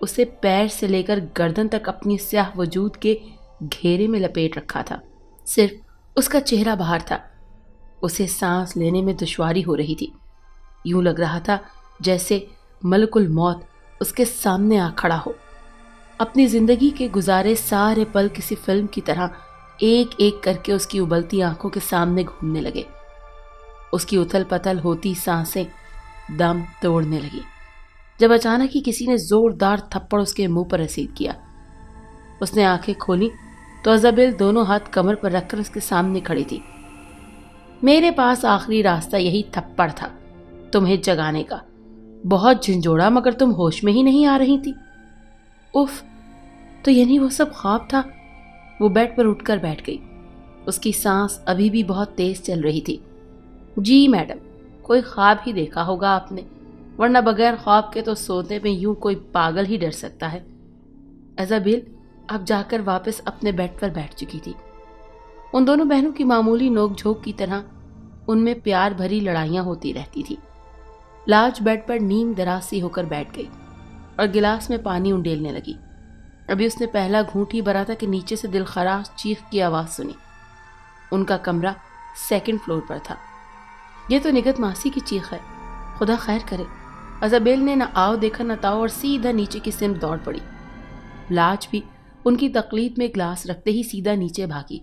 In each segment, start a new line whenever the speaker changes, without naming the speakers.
اسے پیر سے لے کر گردن تک اپنی سیاہ وجود کے گھیرے میں لپیٹ رکھا تھا۔ صرف اس کا چہرہ باہر تھا۔ اسے سانس لینے میں دشواری ہو رہی تھی۔ یوں لگ رہا تھا جیسے ملک الموت اس کے سامنے آ کھڑا ہو۔ اپنی زندگی کے گزارے سارے پل کسی فلم کی طرح ایک ایک کر کے اس کی ابلتی آنکھوں کے سامنے گھومنے لگے۔ اس کی اتھل پتھل ہوتی سانسیں دم توڑنے لگی جب اچانک ہی کسی نے زوردار تھپڑ اس کے منہ پر رسید کیا۔ اس نے آنکھیں کھولی تو ایزابیل دونوں ہاتھ کمر پر رکھ کر اس کے سامنے کھڑی تھی۔ میرے پاس آخری راستہ یہی تھپڑ تھا تمہیں جگانے کا۔ بہت جھنجھوڑا مگر تم ہوش میں ہی نہیں آ رہی تھی۔ اف، تو یعنی وہ سب خواب تھا؟ وہ بیڈ پر اٹھ کر بیٹھ گئی۔ اس کی سانس ابھی بھی بہت تیز چل رہی تھی۔ جی میڈم، کوئی خواب ہی دیکھا ہوگا آپ نے، ورنہ بغیر خواب کے تو سونے میں یوں کوئی پاگل ہی ڈر سکتا ہے۔ ایزابیل اب جا کر واپس اپنے بیڈ پر بیٹھ چکی تھی۔ ان دونوں بہنوں کی معمولی نوک جھوک کی طرح ان میں پیار بھری لڑائیاں ہوتی رہتی تھی۔ لاج بیڈ پر نیم دراز سی ہو کر بیٹھ گئی اور گلاس میں پانی انڈیلنے لگی۔ ابھی اس نے پہلا گھونٹ ہی بھرا تھا کہ نیچے سے دلخراش چیخ کی آواز سنی۔ ان کا کمرہ 2nd فلور پر تھا۔ یہ تو نگہت ماسی کی چیخ ہے، خدا خیر کرے۔ ایزابیل نے نہ آؤ دیکھا نہ تاؤ اور سیدھا نیچے کی سمت دوڑ پڑی۔ لاج بھی ان کی تقلید میں گلاس رکھتے ہی سیدھا نیچے بھاگی۔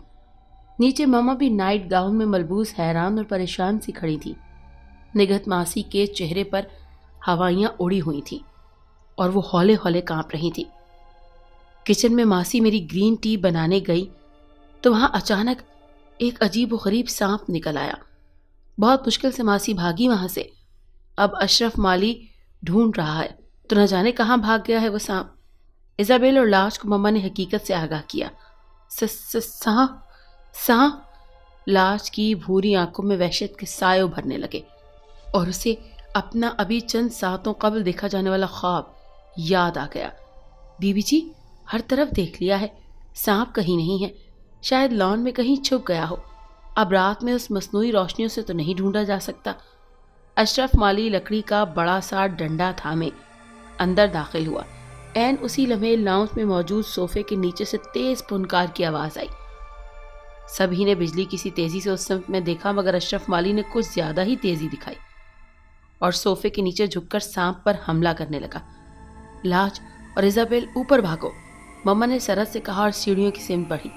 نیچے ماما بھی نائٹ گاؤن میں ملبوس حیران اور پریشان سی کھڑی تھی۔ نگہت ماسی کے چہرے پر ہوائیاں اڑی ہوئی تھیں اور وہ ہولے ہولے کانپ رہی تھی۔ کچن میں ماسی میری گرین ٹی بنانے گئی تو وہاں اچانک ایک عجیب و غریب سانپ نکل آیا۔ بہت مشکل سے ماسی بھاگی وہاں سے۔ اب اشرف مالی ڈھونڈ رہا ہے تو نہ جانے کہاں بھاگ گیا ہے وہ سانپ۔ ایزابیل اور لاج کو مما نے حقیقت سے آگاہ کیا۔ سانپ! لاج کی بھوری آنکھوں میں وحشت کے سائے ابھرنے لگے اور اسے اپنا ابھی چند ساعتوں قبل دیکھا جانے والا خواب یاد آ گیا۔ بی بی جی، ہر طرف دیکھ لیا ہے، سانپ کہیں نہیں ہے، شاید لان میں کہیں چھپ گیا ہو۔ اب رات میں اس مصنوعی روشنیوں سے تو نہیں ڈھونڈا جا سکتا۔ اشرف مالی لکڑی کا بڑا سا ڈنڈا تھامے اندر داخل ہوا۔ عین اسی لمحے لاؤنج میں موجود صوفے کے نیچے سے تیز پھنکار کی آواز آئی۔ سبھی نے بجلی کسی تیزی سے اس سمت میں دیکھا مگر اشرف مالی نے کچھ زیادہ ہی تیزی دکھائی اور صوفے کے نیچے جھک کر سانپ پر حملہ کرنے لگا۔ لاج اور ایزابیل اوپر بھاگو، مما نے سرد سے کہا اور سیڑھیوں کی سمت بڑھی۔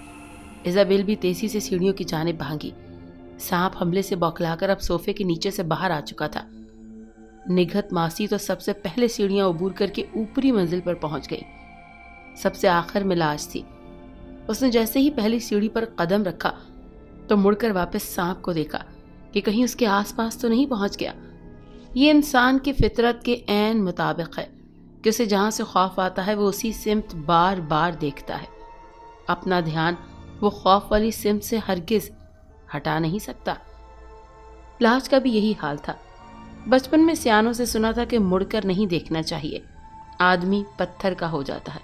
ایزابیل بھی تیزی سے سیڑھیوں کی جانب بھاگی۔ سانپ حملے سے بوکھلا کر اب صوفے کے نیچے سے باہر آ چکا تھا۔ نگہت ماسی تو سب سے پہلے سیڑھیاں عبور کر کے اوپری منزل پر پہنچ گئی۔ سب سے آخر میں لاج تھی۔ اس نے جیسے ہی پہلی سیڑھی پر قدم رکھا تو مڑ کر واپس سانپ کو دیکھا کہ کہیں اس کے آس پاس تو نہیں پہنچ گیا۔ یہ انسان کی فطرت کے عین مطابق ہے کہ اسے جہاں سے خوف آتا ہے وہ اسی سمت بار بار دیکھتا ہے۔ اپنا دھیان وہ خوف والی سمت سے ہرگز ہٹا نہیں سکتا۔ لاج کا بھی یہی حال تھا۔ بچپن میں سیانوں سے سنا تھا کہ مڑ کر نہیں دیکھنا چاہیے، آدمی پتھر کا ہو جاتا ہے۔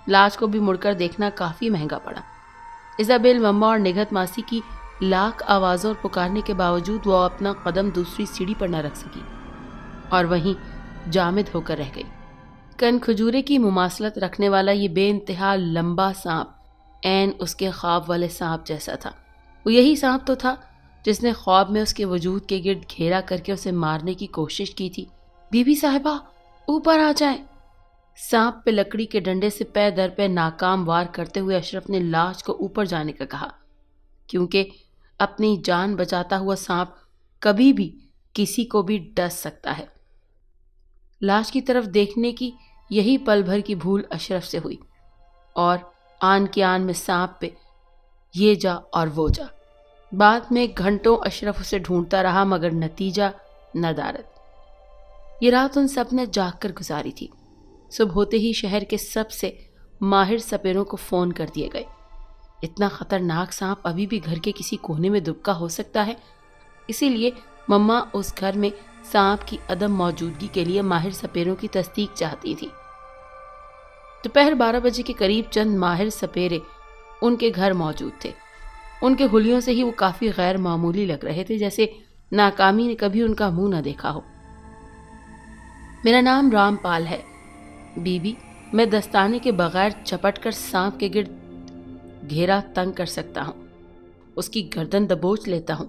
لاج کو بھی مڑ کر دیکھنا کافی مہنگا پڑا۔ ایزابیل، مما اور نگہت ماسی کی لاکھ آوازوں اور پکارنے کے باوجود وہ اپنا قدم دوسری سیڑھی پر نہ رکھ سکی اور وہیں جامد ہو کر رہ گئی۔ کن کھجورے کی مماثلت رکھنے والا یہ بے انتہا لمبا سانپ عین اس کے خواب والے سانپ جیسا تھا۔ وہ یہی سانپ تو تھا جس نے خواب میں اس کے وجود کے گرد گھیرا کر کے اسے مارنے کی کوشش کی تھی۔ بی بی صاحبہ، اوپر آ جائیں۔ سانپ پہ لکڑی کے ڈنڈے سے پے در پہ ناکام وار کرتے ہوئے اشرف نے لاج کو اوپر جانے کا کہا، کیونکہ اپنی جان بچاتا ہوا سانپ کبھی بھی کسی کو بھی ڈس سکتا ہے۔ لاج کی طرف دیکھنے کی یہی پل بھر کی بھول اشرف سے ہوئی اور آن کی آن میں سانپ پہ یہ جا اور وہ جا۔ بعد میں گھنٹوں اشرف اسے ڈھونڈتا رہا مگر نتیجہ ندارد۔ یہ رات ان سب نے جاگ کر گزاری تھی۔ صبح ہوتے ہی شہر کے سب سے ماہر سپیروں کو فون کر دیے گئے۔ اتنا خطرناک سانپ ابھی بھی گھر کے کسی کونے میں دبکا ہو سکتا ہے، اسی لیے مما اس گھر میں سانپ کی عدم موجودگی کے لیے ماہر سپیروں کی تصدیق چاہتی تھی۔ دوپہر 12 بجے کے قریب چند ماہر سپیرے ان کے گھر موجود تھے۔ ان کے حلیوں سے ہی وہ کافی غیر معمولی لگ رہے تھے، جیسے ناکامی نے کبھی ان کا منہ نہ دیکھا ہو۔ میرا نام رام پال ہے، بیبی، میں دستانے کے بغیر چپٹ کر سانپ کے گرد گھیرا تنگ کر سکتا ہوں، اس کی گردن دبوچ لیتا ہوں۔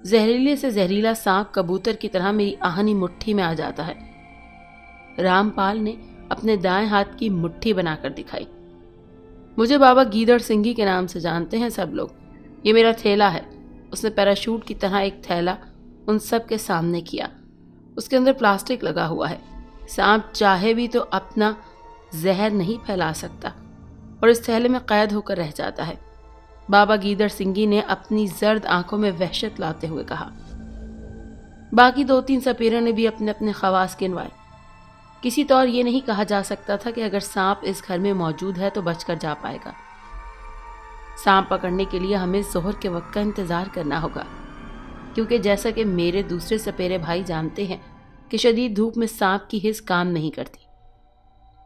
زہریلے سے زہریلا سانپ کبوتر کی طرح میری آہنی مٹھی میں آ جاتا ہے۔ رام پال نے اپنے دائیں ہاتھ کی مٹھی بنا کر دکھائی۔ مجھے بابا گیدڑ سنگھی کے نام سے جانتے ہیں سب لوگ، یہ میرا تھیلا ہے۔ اس نے پیراشوٹ کی طرح ایک تھیلا ان سب کے سامنے کیا۔ اس کے اندر پلاسٹک لگا ہوا ہے، سانپ چاہے بھی تو اپنا زہر نہیں پھیلا سکتا اور اس تھیلے میں قید ہو کر رہ جاتا ہے۔ بابا گیدڑ سنگھی نے اپنی زرد آنکھوں میں وحشت لاتے ہوئے کہا۔ باقی 2-3 سپیروں نے بھی اپنے اپنے خواص گنوائے۔ کسی طور یہ نہیں کہا جا سکتا تھا کہ اگر سانپ اس گھر میں موجود ہے تو بچ کر جا پائے گا۔ سانپ پکڑنے کے لیے ہمیں ظہر کے وقت کا انتظار کرنا ہوگا، کیونکہ جیسا کہ میرے دوسرے سپیرے بھائی جانتے ہیں کہ شدید دھوپ میں سانپ کی حس کام نہیں کرتی،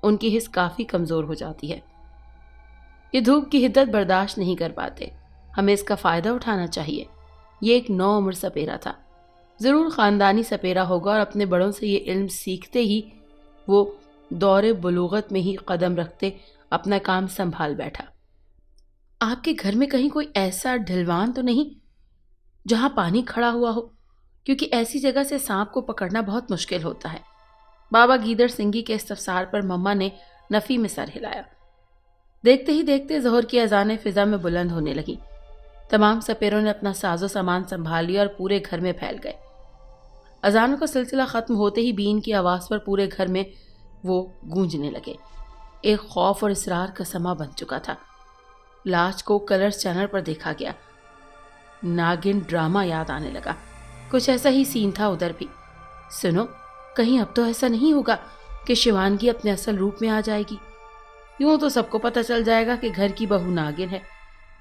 ان کی حس کافی کمزور ہو جاتی ہے۔ یہ دھوپ کی حدت برداشت نہیں کر پاتے، ہمیں اس کا فائدہ اٹھانا چاہیے۔ یہ ایک 9 عمر سپیرا تھا، ضرور خاندانی سپیرا ہوگا اور اپنے بڑوں سے یہ علم سیکھتے ہی وہ دور بلوغت میں ہی قدم رکھتے اپنا کام سنبھال بیٹھا۔ آپ کے گھر میں کہیں کوئی ایسا ڈھلوان تو نہیں جہاں پانی کھڑا ہوا ہو؟ کیونکہ ایسی جگہ سے سانپ کو پکڑنا بہت مشکل ہوتا ہے۔ بابا گیدڑ سنگھی کے استفسار پر مما نے نفی میں سر ہلایا۔ دیکھتے ہی دیکھتے ظہر کی اذانیں فضا میں بلند ہونے لگیں۔ تمام سپیروں نے اپنا ساز و سامان سنبھال لیا اور پورے گھر میں پھیل گئے۔ اذانوں کا سلسلہ ختم ہوتے ہی بین کی آواز پر پورے گھر میں وہ گونجنے لگے۔ ایک خوف اور اصرار کا سما بن چکا تھا۔ لاج کو کلرز چینل پر دیکھا گیا۔ ناگن ڈرامہ یاد آنے لگا، کچھ ایسا ہی سین تھا ادھر بھی۔ سنو، کہیں اب تو ایسا نہیں ہوگا کہ شیوانگی اپنے اصل روپ میں آ جائے گی؟ یوں تو سب کو پتہ چل جائے گا کہ گھر کی بہو ناگن ہے،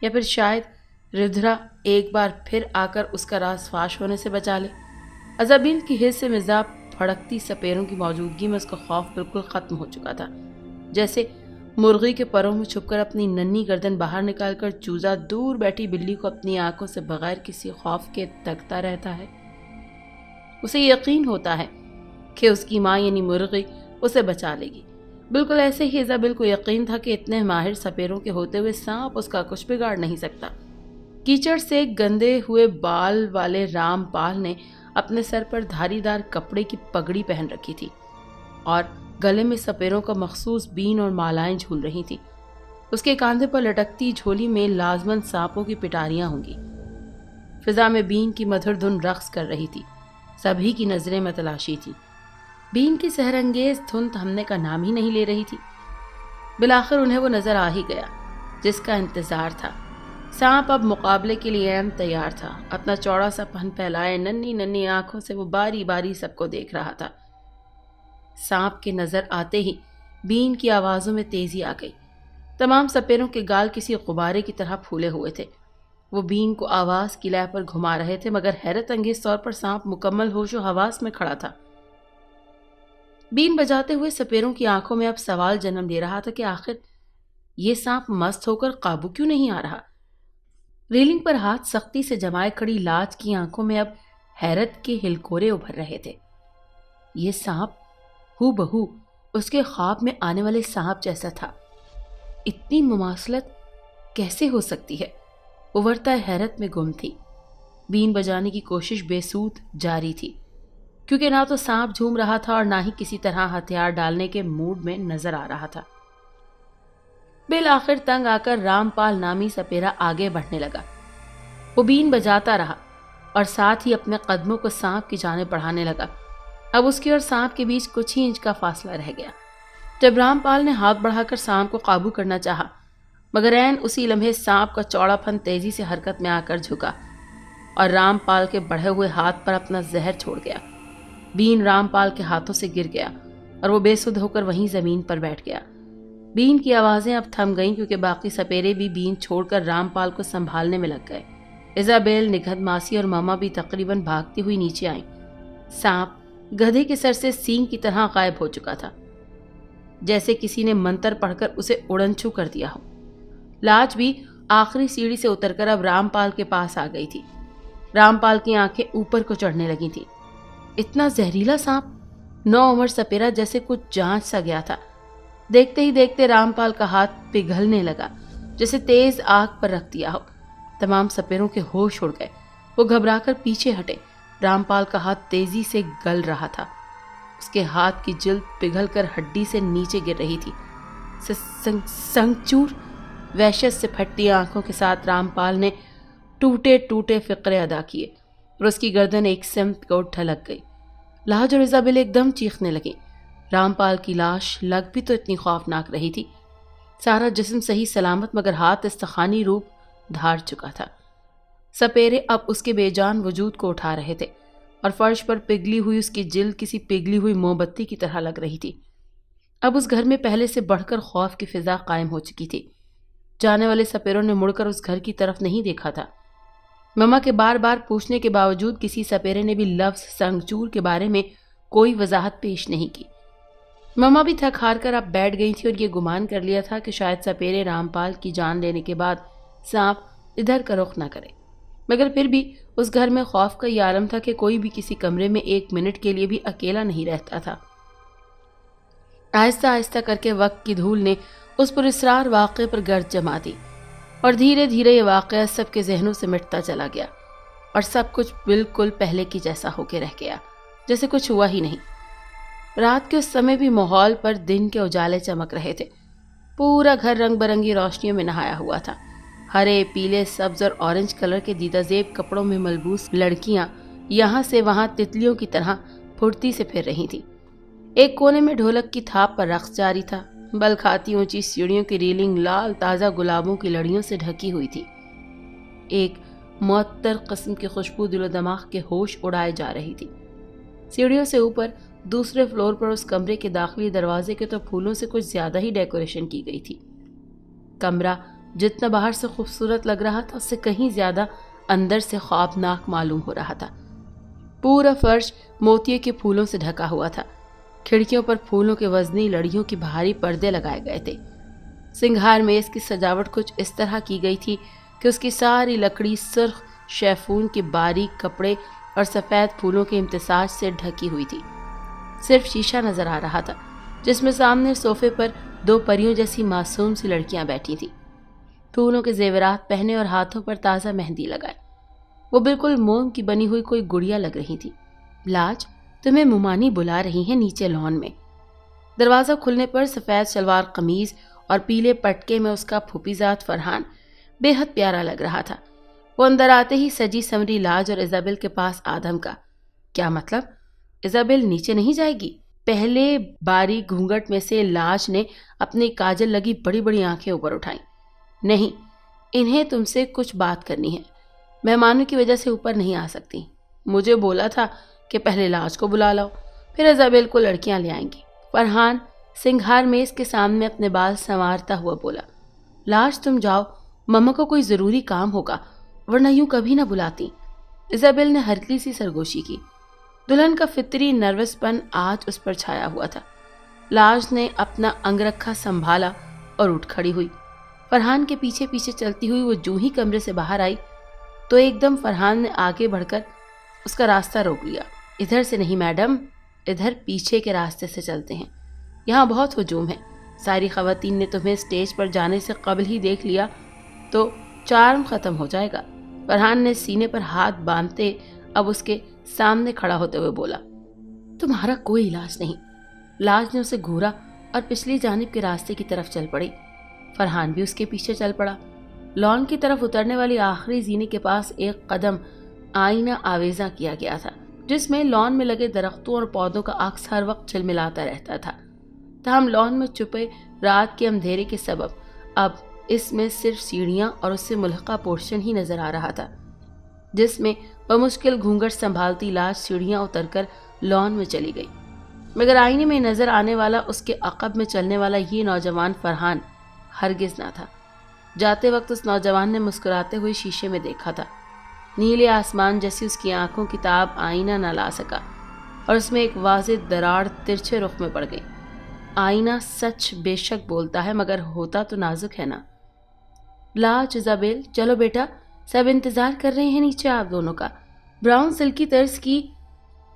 یا پھر شاید ردھرا ایک بار پھر آ کر اس کا راز فاش ہونے سے بچا لے۔ ازابیل کی حس سے مزاج پھڑکتی سپیروں کی موجودگی میں اس کا خوف بالکل ختم ہو چکا تھا، جیسے مرغی کے پروں میں چھپ کر اپنی ننھی گردن باہر نکال کر چوزا دور بیٹھی بلی کو اپنی آنکھوں سے بغیر کسی خوف کے تکتا رہتا ہے۔ اسے یقین ہوتا ہے کہ اس کی ماں یعنی مرغی اسے بچا لے گی۔ بالکل ایسے ہی ایزابیل کو یقین تھا کہ اتنے ماہر سپیروں کے ہوتے ہوئے سانپ اس کا کچھ بگاڑ نہیں سکتا۔ کیچڑ سے گندے ہوئے بال والے رام پال نے اپنے سر پر دھاری دار کپڑے کی پگڑی پہن رکھی تھی اور گلے میں سپیروں کا مخصوص بین اور مالائیں جھول رہی تھی۔ اس کے کاندھے پر لٹکتی جھولی میں لازمن سانپوں کی پٹاریاں ہوں گی۔ فضا میں بین کی مدھر دھن رقص کر رہی تھی، سبھی کی نظریں متلاشی تھی۔ بین کی سحر انگیز دھن تھمنے کا نام ہی نہیں لے رہی تھی۔ بالآخر انہیں وہ نظر آ ہی گیا جس کا انتظار تھا۔ سانپ اب مقابلے کے لیے تیار تھا۔ اپنا چوڑا سا پن پھیلائے ننھی ننھی آنکھوں سے وہ باری باری سب کو دیکھ رہا تھا۔ سانپ کے نظر آتے ہی بین کی آوازوں میں تیزی آ گئی۔ تمام سپیروں کے گال کسی غبارے کی طرح پھولے ہوئے تھے۔ وہ بین کو آواز کی لے پر گھما رہے تھے، مگر حیرت انگیز طور پر سانپ مکمل ہوش و حواس میں کھڑا تھا۔ بین بجاتے ہوئے سپیروں کی آنکھوں میں اب سوال جنم لے رہا تھا کہ آخر یہ سانپ مست ہو کر قابو کیوں نہیں آ رہا؟ ریلنگ پر ہاتھ سختی سے جمائے کھڑی لاج کی آنکھوں میں اب حیرت کے ہلکورے ابھر رہے تھے۔ یہ سانپ ہو بہو اس کے خواب میں آنے والے سانپ جیسا تھا۔ اتنی مماثلت کیسے ہو سکتی ہے؟ وہ ورطہ حیرت میں گم تھی۔ بین بجانے کی کوشش بے سود جاری تھی، کیونکہ نہ تو سانپ جھوم رہا تھا اور نہ ہی کسی طرح ہتھیار ڈالنے کے موڈ میں نظر آ رہا تھا۔ بالآخر تنگ آ کر رام پال نامی سپیرا آگے بڑھنے لگا۔ وہ بین بجاتا رہا اور ساتھ ہی اپنے قدموں کو سانپ کی جانب بڑھانے لگا۔ اب اس کے اور سانپ کے بیچ کچھ ہی انچ کا فاصلہ رہ گیا۔ جب رام پال نے ہاتھ بڑھا کر سانپ کو قابو کرنا چاہا، مگر عین اسی لمحے سانپ کا چوڑا پھن تیزی سے حرکت میں آ کر جھکا اور رام پال کے بڑھے ہوئے ہاتھ پر اپنا زہر چھوڑ گیا۔ بین رام پال کے ہاتھوں سے گر گیا اور وہ بے سدھ ہو کر وہیں زمین پر بیٹھ گیا۔ بین کی آوازیں اب تھم گئیں کیونکہ باقی سپیرے بھی بین چھوڑ کر رام پال کو سنبھالنے میں لگ گئے۔ ایزابیل، نگہت ماسی اور ماما بھی تقریباً بھاگتی ہوئی نیچے آئیں۔ سانپ گدھے کے سر سے سینگ کی طرح غائب ہو چکا تھا، جیسے کسی نے منتر پڑھ کر اسے اڑن چھو کر دیا ہو۔ لاج بھی آخری سیڑھی سے اتر کر اب رام پال کے پاس آ گئی تھی۔ رام پال کی آنکھیں اوپر کو چڑھنے لگی تھیں۔ اتنا زہریلا سانپ 9 عمر سپیرا جیسے کچھ جانچ سا گیا تھا دیکھتے ہی دیکھتے رامپال کا ہاتھ پگھلنے لگا، جیسے تیز آگ پر رکھ دیا ہو۔ تمام سپیروں کے ہوش اڑ گئے، وہ گھبرا کر پیچھے ہٹے۔ رامپال کا ہاتھ تیزی سے گل رہا تھا، اس کے ہاتھ کی جلد پگھل کر ہڈی سے نیچے گر رہی تھی۔ سنگچور! وحشت سے پھٹتی آنکھوں کے ساتھ رامپال نے ٹوٹے ٹوٹے فقرے ادا کیے اور اس کی گردن ایک سمت کو ڈھلک گئی۔ لاج اور ایزابل ایک دم چیخنے لگیں۔ رامپال کی لاش لگ بھی تو اتنی خوفناک رہی تھی، سارا جسم صحیح سلامت مگر ہاتھ استخانی روپ دھار چکا تھا۔ سپیرے اب اس کے بے جان وجود کو اٹھا رہے تھے اور فرش پر پگھلی ہوئی اس کی جلد کسی پگھلی ہوئی موم بتی کی طرح لگ رہی تھی۔ اب اس گھر میں پہلے سے بڑھ کر خوف کی فضا قائم ہو چکی تھی۔ جانے والے سپیروں نے مڑ کر اس گھر کی طرف نہیں دیکھا تھا۔ مما کے بار بار پوچھنے کے باوجود کسی سپیرے نے بھی لفظ سنگچور کے بارے میں کوئی وضاحت پیش نہیں کی۔ مما بھی تھک ہار کر اب بیٹھ گئی تھی اور یہ گمان کر لیا تھا کہ شاید سپیرے رامپال کی جان لینے کے بعد سانپ ادھر کا رخ نہ کرے، مگر پھر بھی اس گھر میں خوف کا یہ عالم تھا کہ کوئی بھی کسی کمرے میں ایک منٹ کے لیے بھی اکیلا نہیں رہتا تھا۔ آہستہ آہستہ کر کے وقت کی دھول نے اس پر اسرار واقعے پر گرد جما دی اور دھیرے دھیرے یہ واقعہ سب کے ذہنوں سے مٹتا چلا گیا اور سب کچھ بالکل پہلے کی جیسا ہو کے رہ گیا، جیسے کچھ ہوا ہی نہیں۔ رات کے اس سمے بھی ماحول پر دن کے اجالے چمک رہے تھے۔ پورا گھر رنگ برنگی روشنیوں میں نہایا ہوا تھا۔ ہرے، پیلے، سبز اور اورنج کلر کے دیدہ زیب کپڑوں میں ملبوس لڑکیاں یہاں سے وہاں تتلیوں کی طرح پھرتی سے پھر رہی تھیں۔ ایک کونے میں ڈھولک کی تھاپ پر رقص جاری تھا۔ بل کھاتی اونچی سیڑھیوں کی ریلنگ لال تازہ گلابوں کی لڑیوں سے ڈھکی ہوئی تھی۔ ایک معطر قسم کی خوشبو دل و دماغ کے ہوش اڑائے جا رہی تھی۔ سیڑھیوں سے اوپر دوسرے فلور پر اس کمرے کے داخلی دروازے کے تو پھولوں سے کچھ زیادہ ہی ڈیکوریشن کی گئی تھی۔ کمرہ جتنا باہر سے خوبصورت لگ رہا تھا اس سے کہیں زیادہ اندر سے خوابناک معلوم ہو رہا تھا۔ پورا فرش موتیے کے پھولوں سے ڈھکا ہوا تھا۔ کھڑکیوں پر پھولوں کے وزنی لڑیوں کی بھاری پردے لگائے گئے تھے۔ سنگھار میز کی سجاوٹ کچھ اس طرح کی گئی تھی کہ اس کی ساری لکڑی سرخ شیفون کے باریک کپڑے اور سفید پھولوں کے امتزاج سے ڈھکی ہوئی تھی۔ صرف شیشہ نظر آ رہا تھا جس میں سامنے صوفے پر دو پریوں جیسی معصوم سی لڑکیاں بیٹھی تھیں، پھولوں کے زیورات پہنے اور ہاتھوں پر تازہ مہندی لگائے۔ وہ بالکل موم کی بنی ہوئی کوئی گڑیا لگ رہی تھی۔ لاج، تمہیں ممانی بلا رہی ہیں نیچے لان میں۔ دروازہ کھلنے پر سفید شلوار قمیض اور پیلے پٹکے میں اس کا پھوپھیزاد فرحان بے حد پیارا لگ رہا تھا۔ وہ اندر آتے ہی سجی سمری لاج اور ایزابل کے پاس آدم کا۔ کیا مطلب؟ ایزابل نیچے نہیں جائے گی؟ پہلے باریک گھونگھٹ میں سے لاج نے اپنی کاجل لگی بڑی بڑی آنکھیں اوپر اٹھائیں۔ نہیں، انہیں تم سے کچھ بات کرنی ہے، مہمانوں کی وجہ سے اوپر نہیں آ سکتی۔ مجھے بولا تھا کہ پہلے لاج کو بلا لاؤ، پھر ایزابل کو لڑکیاں لے آئیں گی۔ فرحان سنگھار میز کے سامنے اپنے بال سنوارتا ہوا بولا۔ لاج تم جاؤ، مما کو کوئی ضروری کام ہوگا، ورنہ یوں کبھی نہ بلاتی۔ ایزابل نے ہلکی سی سرگوشی کی۔ دلہن کا فطری نروس پن آج اس پر چھایا ہوا تھا۔ لاج نے اپنا انگرکھا سنبھالا اور اٹھ کھڑی ہوئی۔ فرحان کے پیچھے پیچھے چلتی ہوئی وہ جو ہی کمرے سے باہر آئی تو ایک دم فرحان نے آگے بڑھ کر اس کا راستہ روک لیا۔ ادھر سے نہیں میڈم، ادھر پیچھے کے راستے سے چلتے ہیں، یہاں بہت ہجوم ہے۔ ساری خواتین نے تمہیں اسٹیج پر جانے سے قبل ہی دیکھ لیا تو چارم ختم ہو جائے گا۔ فرحان نے سینے پر ہاتھ باندھتے اب اس کے سامنے کھڑا ہوتے ہوئے بولا۔ تمہارا کوئی علاج نہیں۔ لاج نے اسے گھورا اور پچھلی جانب کے راستے کی طرف چل پڑی۔ فرحان بھی اس کے پیچھے چل پڑا۔ لان کی طرف اترنے والی آخری زینے کے پاس ایک قدم آئینہ آویزاں کیا گیا تھا جس میں لان میں لگے درختوں اور پودوں کا عکس ہر وقت جھلملاتا رہتا تھا۔ تاہم لان میں چھپے رات کے اندھیرے کے سبب اب اس میں صرف سیڑھیاں اور اس سے ملحقہ پورشن ہی نظر آ رہا تھا، جس میں بمشکل گھونگھٹ سنبھالتی لاج سیڑھیاں اتر کر لان میں چلی گئی، مگر آئینے میں نظر آنے والا اس کے عقب میں چلنے والا یہ نوجوان فرحان ہرگز نہ تھا۔ جاتے وقت اس نوجوان نے مسکراتے ہوئے شیشے میں دیکھا تھا۔ نیلے آسمان جیسی اس کی آنکھوں کی تاب آئینہ نہ لا سکا اور اس میں ایک واضح دراڑ ترچھے رخ میں پڑ گئی۔ آئینہ سچ بے شک بولتا ہے مگر ہوتا تو نازک ہے نا۔ لاج، ایزابل، چلو بیٹا، سب انتظار کر رہے ہیں نیچے آپ دونوں کا۔ براؤن سلکی طرز کی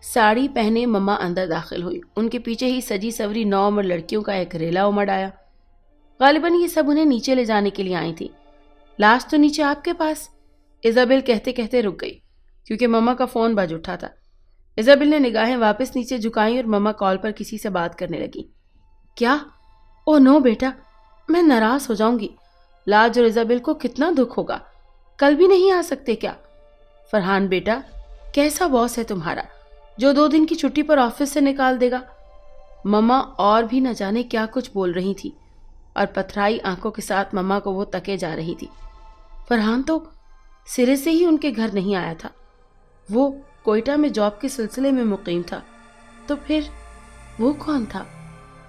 ساڑی پہنے مما اندر داخل ہوئی. ان کے پیچھے ہی سجی سوری 9 عمر لڑکیوں کا ایک ریلا امڑ آیا. غالباً یہ سب انہیں نیچے لے جانے کے لیے آئی تھی. لاش تو نیچے آپ کے پاس، ایزابل کہتے کہتے رک گئی کیونکہ مما کا فون بج اٹھا تھا. ایزابل نے نگاہیں واپس نیچے جھکائیں اور مما کال پر کسی سے بات کرنے لگی. کیا؟ او نو بیٹا، میں ناراض ہو جاؤں گی. لاج اور ایزابل کو کتنا دکھ ہوگا. کل بھی نہیں آ سکتے کیا؟ فرحان بیٹا، کیسا باس ہے تمہارا جو 2 دن کی چھٹی پر آفس سے نکال دے گا؟ مما اور بھی نہ جانے کیا کچھ بول رہی تھی اور پتھرائی آنکھوں کے ساتھ مما کو وہ تکے جا رہی تھی. فرحان تو سرے سے ہی ان کے گھر نہیں آیا تھا. وہ کوئٹہ میں جاب کے سلسلے میں مقیم تھا. تو پھر وہ کون تھا؟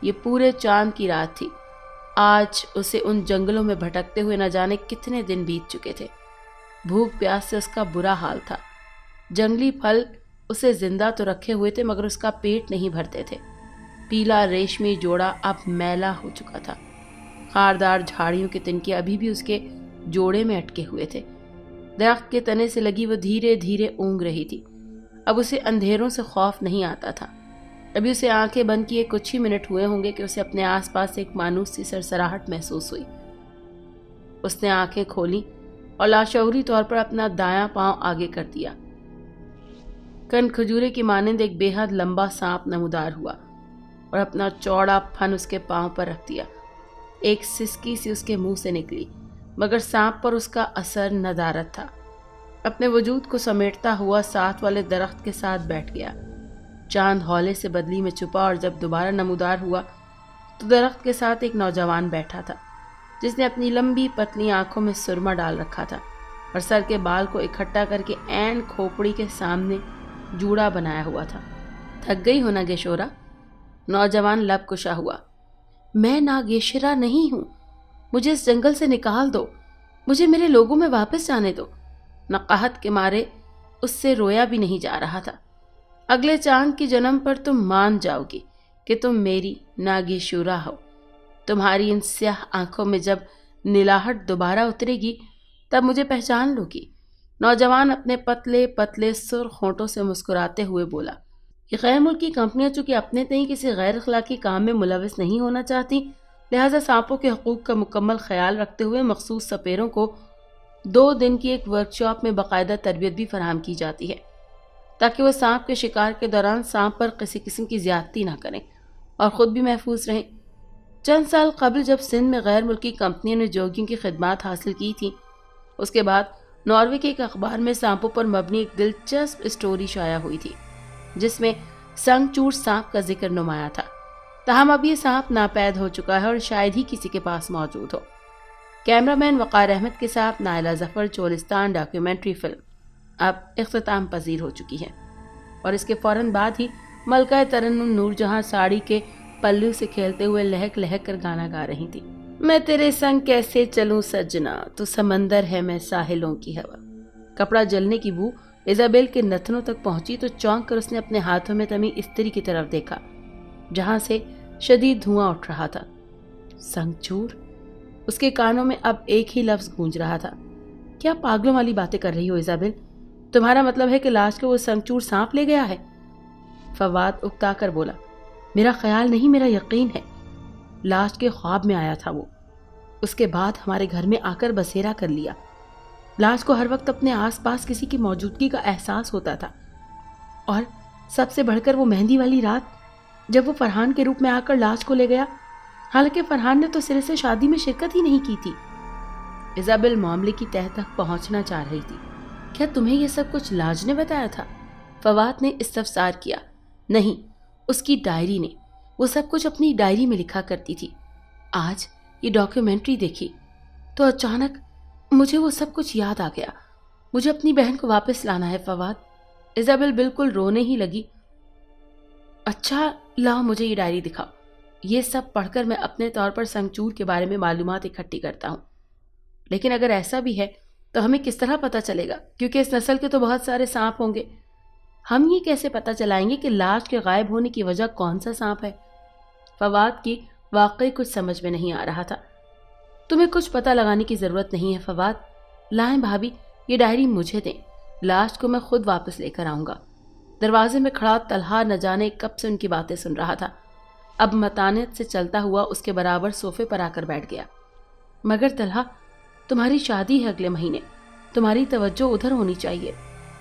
یہ پورے چاند کی رات تھی. آج اسے ان جنگلوں میں بھٹکتے ہوئے نہ جانے کتنے دن بیت چکے تھے. بھوک پیاس سے اس کا برا حال تھا. جنگلی پھل اسے زندہ تو رکھے ہوئے تھے مگر اس کا پیٹ نہیں بھرتے تھے. پیلا ریشمی جوڑا اب میلا ہو چکا تھا. خاردار جھاڑیوں کے تنکے ابھی بھی اس کے جوڑے میں اٹکے ہوئے تھے. درخت کے تنے سے لگی وہ دھیرے دھیرے اونگ رہی تھی. اب اسے اندھیروں سے خوف نہیں آتا تھا. ابھی اسے آنکھیں بند کیے کچھ ہی منٹ ہوئے ہوں گے کہ اسے اپنے آس پاس ایک مانوس سی سرسراہٹ محسوس ہوئی. اس نے آنکھیں کھولی اور لاشعوری طور پر اپنا دایاں پاؤں آگے کر دیا. کن کھجورے کی مانند ایک بے حد لمبا سانپ نمودار ہوا اور اپنا چوڑا پھن اس کے پاؤں پر رکھ دیا. ایک سسکی سی اس کے منہ سے نکلی مگر سانپ پر اس کا اثر ندارت تھا. اپنے وجود کو سمیٹتا ہوا ساتھ والے درخت کے ساتھ بیٹھ گیا. چاند ہولے سے بدلی میں چھپا اور جب دوبارہ نمودار ہوا تو درخت کے ساتھ ایک نوجوان بیٹھا تھا جس نے اپنی لمبی پتلی آنکھوں میں سرما ڈال رکھا تھا اور سر کے بال کو اکٹھا کر کے عین کھوپڑی کے سامنے جوڑا بنایا ہوا تھا. تھک گئی ہو ناگیشورا؟ نوجوان لب کشا ہوا. میں ناگیشرا نہیں ہوں. مجھے اس جنگل سے نکال دو. مجھے میرے لوگوں میں واپس جانے دو. نقاہت کے مارے اس سے رویا بھی نہیں جا رہا تھا. اگلے چاند کی جنم پر تم مان جاؤ گی کہ تم میری ناگیشورا ہو. تمہاری ان سیاہ آنکھوں میں جب نلاہٹ دوبارہ اترے گی تب مجھے پہچان لو گی. نوجوان اپنے پتلے پتلے سرخ ہونٹوں سے مسکراتے ہوئے بولا. یہ غیر ملکی کمپنیاں چونکہ اپنے تئیں کسی غیر اخلاقی کام میں ملوث نہیں ہونا چاہتی لہذا سانپوں کے حقوق کا مکمل خیال رکھتے ہوئے مخصوص سپیروں کو 2 دن کی ایک ورکشاپ میں باقاعدہ تربیت بھی فراہم کی جاتی ہے تاکہ وہ سانپ کے شکار کے دوران سانپ پر کسی قسم کی زیادتی نہ کریں اور خود بھی محفوظ رہیں. چند سال قبل جب سندھ میں غیر ملکی کمپنیوں نے جوگیوں کی خدمات حاصل کی تھیں اس کے بعد ناروے کے ایک اخبار میں سانپوں پر مبنی ایک دلچسپ اسٹوری شائع ہوئی تھی جس میں سنگ چور سانپ کا ذکر نمایاں تھا. تاہم اب یہ سانپ ناپید ہو چکا ہے اور شاید ہی کسی کے پاس موجود ہو. کیمرہ مین وقار احمد کے ساتھ نائلہ ظفر چولستان ڈاکیومنٹری فلم اب اختتام پذیر ہو چکی ہے اور اس کے فوراً بعد ہی ملکہ ترنم نور جہاں ساڑی کے پلو سے کھیلتے ہوئے لہک لہک کر گانا گا رہی تھی. میں تیرے سنگ کیسے چلوں سجنا، تو سمندر ہے میں ساحلوں کی ہوا. کپڑا جلنے کی بو ایزابل کے نتنوں تک پہنچی تو چونک کر اس نے اپنے ہاتھوں میں تمی استری کی طرف دیکھا جہاں سے شدید دھواں اٹھ رہا تھا. سنگ چور؟ اس کے کانوں میں اب ایک ہی لفظ گونج رہا تھا. کیا پاگلوں والی باتیں کر رہی ہو ایزابل؟ تمہارا مطلب ہے کہ لاش کو وہ سنگ چور سانپ لے گیا ہے؟ فواد اکتا کر بولا. میرا خیال نہیں، میرا یقین ہے. لاش کے خواب میں آیا تھا وہ. اس کے بعد ہمارے گھر میں آ کر بسیرا کر لیا. لاش کو ہر وقت اپنے آس پاس کسی کی موجودگی کا احساس ہوتا تھا اور سب سے بڑھ کر وہ مہندی والی رات جب وہ فرحان کے روپ میں آ کر لاش کو لے گیا، حالانکہ فرحان نے تو سرے سے شادی میں شرکت ہی نہیں کی تھی. ایزابل معاملے کی تہہ تک پہنچنا چاہ رہی تھی. کیا تمہیں یہ سب کچھ لاج نے بتایا تھا؟ فواد نے استفسار کیا. نہیں، اس کی ڈائری نے. وہ سب کچھ اپنی ڈائری میں لکھا کرتی تھی. آج یہ ڈاکیومنٹری دیکھی تو اچانک مجھے وہ سب کچھ یاد آ گیا. مجھے اپنی بہن کو واپس لانا ہے فواد. ایزابل بالکل رونے ہی لگی. اچھا لاؤ مجھے یہ ڈائری دکھاؤ. یہ سب پڑھ کر میں اپنے طور پر سنگچور کے بارے میں معلومات اکٹھی کرتا ہوں. لیکن اگر ایسا بھی ہے تو ہمیں کس طرح پتہ چلے گا؟ کیونکہ اس نسل کے تو بہت سارے سانپ ہوں گے. ہم یہ کیسے پتہ چلائیں گے کہ لاش کے غائب ہونے کی وجہ کون سا سانپ ہے؟ فواد کی واقعی کچھ سمجھ میں نہیں آ رہا تھا. تمہیں کچھ پتہ لگانے کی ضرورت نہیں ہے فواد. لائیں بھابھی، یہ ڈائری مجھے دیں. لاش کو میں خود واپس لے کر آؤں گا. دروازے میں کھڑا طلحہ نہ جانے کب سے ان کی باتیں سن رہا تھا۔ اب متانت سے چلتا ہوا اس کے برابر صوفے پر آ کر بیٹھ گیا۔ مگر طلحہ، تمہاری شادی ہے اگلے مہینے، تمہاری توجہ ادھر ہونی چاہیے،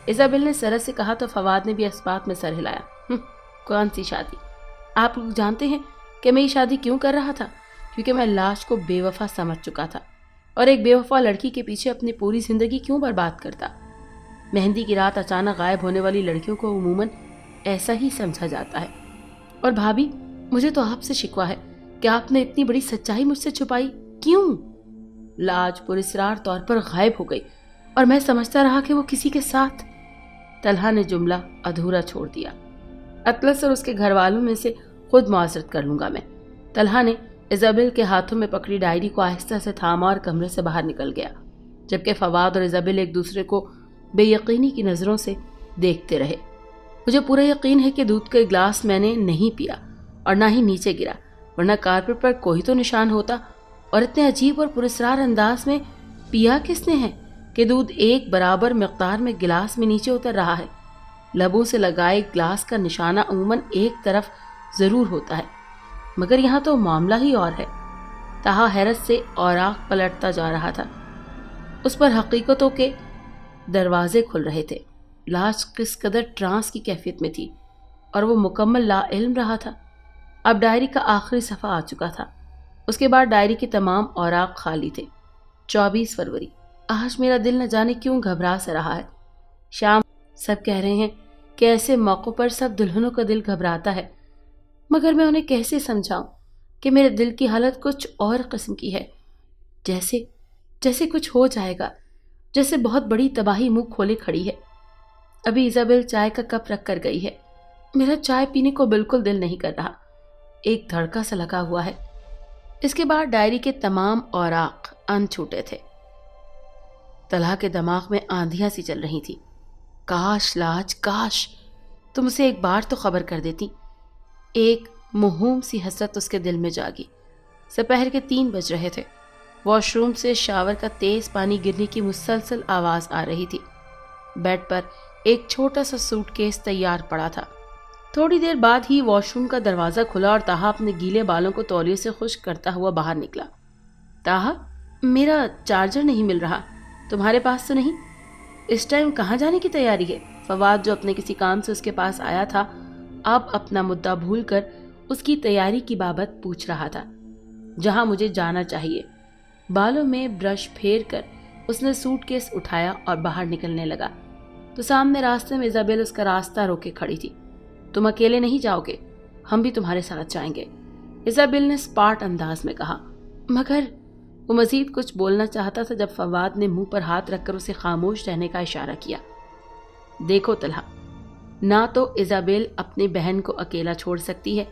ایزابل نے سرت سے کہا تو فواد نے بھی اس بات میں سر ہلایا۔ کون سی شادی؟ آپ لوگ جانتے ہیں کہ میں یہ شادی کیوں کر رہا تھا؟ کیونکہ میں لاش کو بے وفا سمجھ چکا تھا، اور ایک بے وفا لڑکی کے پیچھے اپنی پوری زندگی کیوں برباد کرتا؟ مہندی کی رات اچانک غائب ہونے والی لڑکیوں کو عموماً ایسا ہی سمجھا جاتا ہے۔ اور بھابھی، مجھے تو آپ سے شکوہ ہے کہ آپ نے اتنی بڑی سچائی مجھ سے چھپائی، کیوں؟ لاج پراسرار طور پر غائب ہو گئی اور میں سمجھتا رہا کہ وہ کسی کے ساتھ۔ طلحہ نے جملہ ادھورا چھوڑ دیا۔ اطلس اور اس کے گھر والوں میں سے خود معذرت کر لوں گا میں۔ طلحہ نے ایزابل کے ہاتھوں میں پکڑی ڈائری کو آہستہ سے تھاما اور کمرے سے باہر نکل گیا، جبکہ فواد اور ایزابل ایک دوسرے کو بے یقینی کی نظروں سے دیکھتے رہے۔ مجھے پورا یقین ہے کہ دودھ کا گلاس میں نے نہیں پیا اور نہ ہی نیچے گرا، ورنہ کارپیٹ پر کوئی تو نشان ہوتا، اور اتنے عجیب اور پراسرار انداز میں پیا کس نے ہے کہ دودھ ایک برابر مقدار میں گلاس میں نیچے اتر رہا ہے۔ لبوں سے لگائے گلاس کا نشانہ عموماً ایک طرف ضرور ہوتا ہے، مگر یہاں تو معاملہ ہی اور ہے۔ طہا حیرت سے اوراق پلٹتا جا رہا تھا۔ اس پر حقیقتوں کے دروازے کھل رہے تھے۔ لاش کس قدر ٹرانس کی کیفیت میں تھی، اور وہ مکمل لا علم رہا تھا۔ اب ڈائری کا آخری صفحہ آ چکا تھا۔ اس کے بعد ڈائری کے تمام اوراق خالی تھے۔ 24 فروری۔ آج میرا دل نہ جانے کیوں گھبرا سا رہا ہے۔ شام، سب کہہ رہے ہیں کہ ایسے موقعوں پر سب دلہنوں کا دل گھبراتا ہے، مگر میں انہیں کیسے سمجھاؤں کہ میرے دل کی حالت کچھ اور قسم کی ہے، جیسے کچھ ہو جائے گا، جیسے بہت بڑی تباہی منہ کھولے کھڑی ہے۔ ابھی ایزابل چائے کا کپ رکھ کر گئی ہے۔ میرا چائے پینے کو بالکل دل نہیں کر رہا، ایک دھڑکا سا لگا ہوا ہے۔ اس کے بعد ڈائری کے تمام اوراق ان چھوٹے تھے۔ طلحہ کے دماغ میں آندھیاں سی چل رہی تھی۔ کاش لاج، کاش تم اسے ایک بار تو خبر کر دیتی۔ ایک موہوم سی حسرت اس کے دل میں جاگی۔ دوپہر کے 3 بج رہے تھے۔ واش روم سے شاور کا تیز پانی گرنے کی مسلسل آواز آ رہی تھی۔ بیڈ پر ایک چھوٹا سا سوٹ کیس تیار پڑا تھا۔ تھوڑی دیر بعد ہی واش روم کا دروازہ کھلا اور طہا اپنے گیلے بالوں کو تولیے سے خشک کرتا ہوا باہر نکلا۔ طہا، میرا چارجر نہیں مل رہا، تمہارے پاس تو نہیں؟ اس ٹائم کہاں جانے کی تیاری ہے؟ فواد، جو اپنے کسی کام سے اس کے پاس آیا تھا، اب اپنا مدعا بھول کر اس کی تیاری کی بابت پوچھ رہا تھا۔ جہاں مجھے جانا چاہیے۔ بالوں میں برش پھیر کر اس نے سوٹ کیس اٹھایا اور باہر نکلنے لگا تو سامنے راستے میں ایزابل اس کا راستہ روکے کھڑی تھی۔ تم اکیلے نہیں جاؤ گے، ہم بھی تمہارے ساتھ جائیں گے، ایزابل نے سپاٹ انداز میں کہا۔ مگر وہ مزید کچھ بولنا چاہتا تھا جب فواد نے منہ پر ہاتھ رکھ کر اسے خاموش رہنے کا اشارہ کیا۔ دیکھو طلحہ، نہ تو ایزابل اپنی بہن کو اکیلا چھوڑ سکتی ہے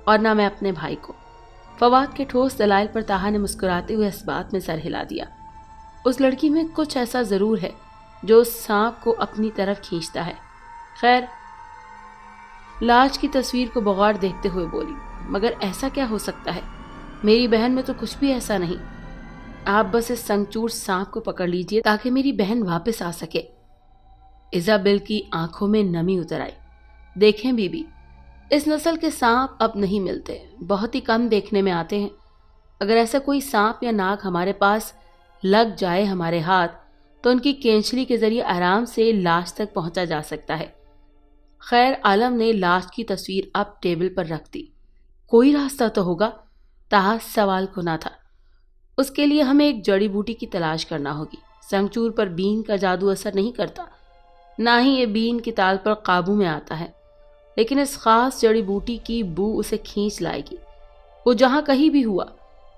اور نہ میں اپنے بھائی کو۔ فواد کے ٹھوس دلائل پر طہا نے مسکراتے ہوئے اس بات میں سر ہلا دیا۔ اس لڑکی میں کچھ ایسا ضرور ہے جو اس سانپ کو اپنی طرف کھینچتا ہے۔ خیر، لاج کی تصویر کو بغور دیکھتے ہوئے بولی، مگر ایسا کیا ہو سکتا ہے؟ میری بہن میں تو کچھ بھی ایسا نہیں۔ آپ بس اس سنگچور سانپ کو پکڑ لیجئے تاکہ میری بہن واپس آ سکے۔ ایزابل کی آنکھوں میں نمی اتر آئی۔ دیکھیں بی بی، اس نسل کے سانپ اب نہیں ملتے، بہت ہی کم دیکھنے میں آتے ہیں۔ اگر ایسا کوئی سانپ یا ناگ ہمارے پاس لگ جائے ہمارے ہاتھ، تو ان کی کینچلی کے ذریعے آرام سے لاش تک پہنچا جا سکتا ہے۔ خیر عالم نے لاش کی تصویر اب ٹیبل پر رکھ دی۔ کوئی راستہ تو ہوگا؟ طہا سوال کو نہ تھا۔ اس کے لیے ہمیں ایک جڑی بوٹی کی تلاش کرنا ہوگی۔ سنگچور پر بین کا جادو اثر نہیں کرتا، نہ ہی یہ بین کی تال پر قابو میں آتا ہے، لیکن اس خاص جڑی بوٹی کی بو اسے کھینچ لائے گی۔ وہ جہاں کہیں بھی ہوا،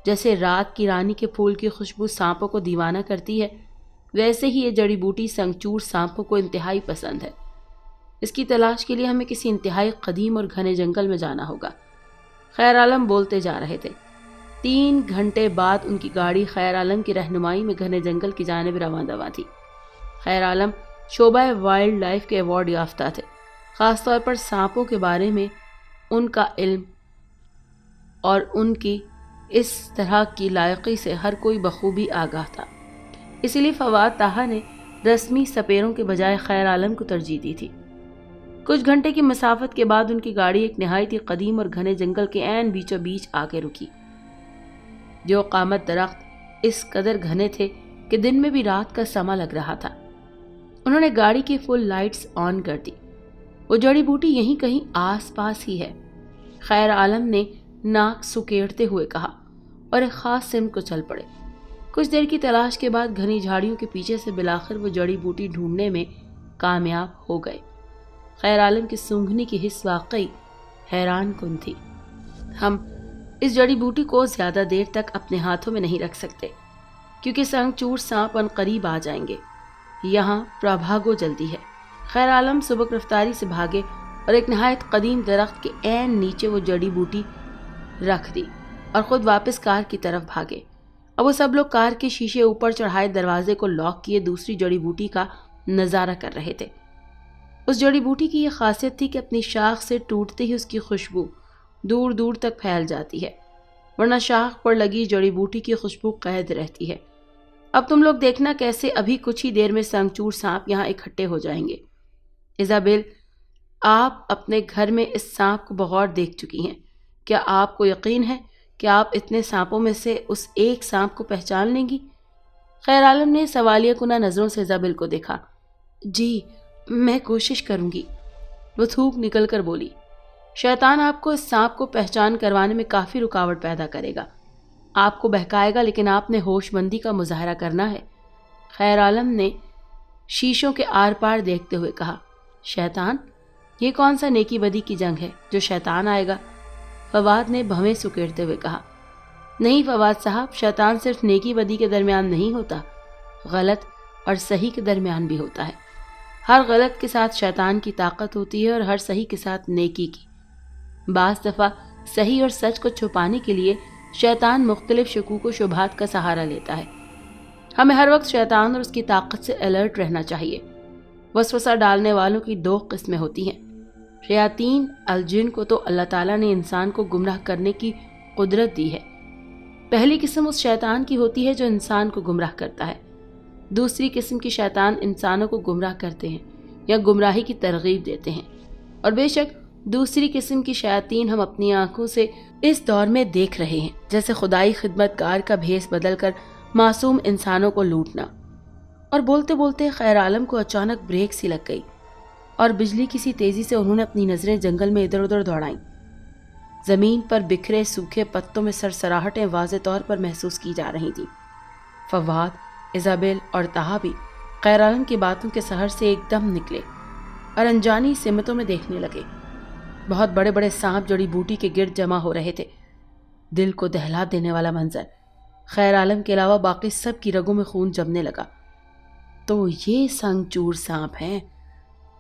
جیسے رات کی رانی کے پھول کی خوشبو سانپوں کو دیوانہ کرتی ہے، ویسے ہی یہ جڑی بوٹی سنگچور سانپوں کو انتہائی پسند ہے۔ اس کی تلاش کے لیے ہمیں کسی انتہائی قدیم اور گھنے جنگل میں جانا ہوگا۔ خیر عالم بولتے جا رہے تھے۔ 3 گھنٹے بعد ان کی گاڑی خیر عالم کی رہنمائی میں گھنے جنگل کی جانب رواں دواں تھی۔ خیر عالم شعبہ وائلڈ لائف کے ایوارڈ یافتہ تھے، خاص طور پر سانپوں کے بارے میں ان کا علم اور ان کی اس طرح کی لائقی سے ہر کوئی بخوبی آگاہ تھا۔ اسی لیے فواد طہا نے رسمی سپیروں کے بجائے خیر عالم کو ترجیح دی تھی۔ کچھ گھنٹے کی مسافت کے بعد ان کی گاڑی ایک نہایت ہی قدیم اور گھنے جنگل کے عین بیچوں بیچ آ کے رکی۔ جو قامت درخت اس قدر گھنے تھے کہ دن میں بھی رات کا سما لگ رہا تھا۔ انہوں نے گاڑی کی فل لائٹس آن کر دی۔ وہ جڑی بوٹی یہیں کہیں آس پاس ہی ہے، خیر عالم نے ناک سکیڑتے ہوئے کہا، اور ایک خاص سمت کو چل پڑے۔ کچھ دیر کی تلاش کے بعد گھنی جھاڑیوں کے پیچھے سے بالآخر وہ جڑی بوٹی ڈھونڈنے میں کامیاب ہو گئے۔ خیر عالم کی سونگھنے کی حس واقعی حیران کن تھی۔ ہم اس جڑی بوٹی کو زیادہ دیر تک اپنے ہاتھوں میں نہیں رکھ سکتے، کیونکہ سنگ چور سانپ ان قریب آ جائیں گے۔ یہاں پربھاگو جلدی ہے۔ خیر عالم سبک رفتاری سے بھاگے اور ایک نہایت قدیم درخت کے عین نیچے وہ جڑی بوٹی رکھ دی اور خود واپس کار کی طرف بھاگے۔ اب وہ سب لوگ کار کے شیشے اوپر چڑھائے دروازے کو لاک کیے دوسری جڑی بوٹی کا نظارہ کر رہے تھے۔ اس جڑی بوٹی کی یہ خاصیت تھی کہ اپنی شاخ سے ٹوٹتے ہی اس کی خوشبو دور دور تک پھیل جاتی ہے، ورنہ شاخ پر لگی جڑی بوٹی کی خوشبو قید رہتی ہے۔ اب تم لوگ دیکھنا کیسے ابھی کچھ ہی دیر میں سنگچور سانپ یہاں اکٹھے ہو جائیں گے۔ ایزابیل، آپ اپنے گھر میں اس سانپ کو بغور دیکھ چکی ہیں۔ کیا آپ کو یقین ہے کہ آپ اتنے سانپوں میں سے اس ایک سانپ کو پہچان لیں گی؟ خیر عالم نے سوالیہ کنہ نظروں سے ایزابیل کو دیکھا۔ جی، میں کوشش کروں گی، وہ تھوک نکل کر بولی۔ شیطان آپ کو اس سانپ کو پہچان کروانے میں کافی رکاوٹ پیدا کرے گا، آپ کو بہکائے گا، لیکن آپ نے ہوش مندی کا مظاہرہ کرنا ہے۔ خیر عالم نے شیشوں کے آر پار دیکھتے ہوئے کہا۔ شیطان؟ یہ کون سا نیکی بدی کی جنگ ہے جو شیطان آئے گا؟ فواد نے بھویں سکیڑتے ہوئے کہا۔ نہیں فواد صاحب، شیطان صرف نیکی بدی کے درمیان نہیں ہوتا، غلط اور صحیح کے درمیان بھی ہوتا ہے۔ ہر غلط کے ساتھ شیطان کی طاقت ہوتی ہے اور ہر صحیح کے ساتھ نیکی کی۔ بعض دفعہ صحیح اور سچ کو چھپانے کے لیے شیطان مختلف شکوک و شبہات کا سہارا لیتا ہے۔ ہمیں ہر وقت شیطان اور اس کی طاقت سے الرٹ رہنا چاہیے۔ وسوسہ ڈالنے والوں کی دو قسمیں ہوتی ہیں۔ شیاطین الجن کو تو اللہ تعالیٰ نے انسان کو گمراہ کرنے کی قدرت دی ہے۔ پہلی قسم اس شیطان کی ہوتی ہے جو انسان کو گمراہ کرتا ہے۔ دوسری قسم کی شیطان انسانوں کو گمراہ کرتے ہیں یا گمراہی کی ترغیب دیتے ہیں، اور بے شک دوسری قسم کی شیاطین ہم اپنی آنکھوں سے اس دور میں دیکھ رہے ہیں، جیسے خدائی خدمتگار کا بھیس بدل کر معصوم انسانوں کو لوٹنا۔ اور بولتے بولتے خیر عالم کو اچانک بریک سی لگ گئی اور بجلی کی سی تیزی سے انہوں نے اپنی نظریں جنگل میں ادھر ادھر دوڑائیں۔ زمین پر بکھرے سوکھے پتوں میں سرسراہٹیں واضح طور پر محسوس کی جا رہی تھیں۔ فواد، ایزابیل اور طہا بھی خیر عالم کی باتوں کے سحر سے ایک دم نکلے اور انجانی سمتوں میں دیکھنے لگے۔ بہت بڑے بڑے سانپ جڑی بوٹی کے گرد جمع ہو رہے تھے۔ دل کو دہلا دینے والا منظر۔ خیر عالم کے علاوہ باقی سب کی رگوں میں خون جمنے لگا۔ تو یہ سنگ چور سانپ ہیں؟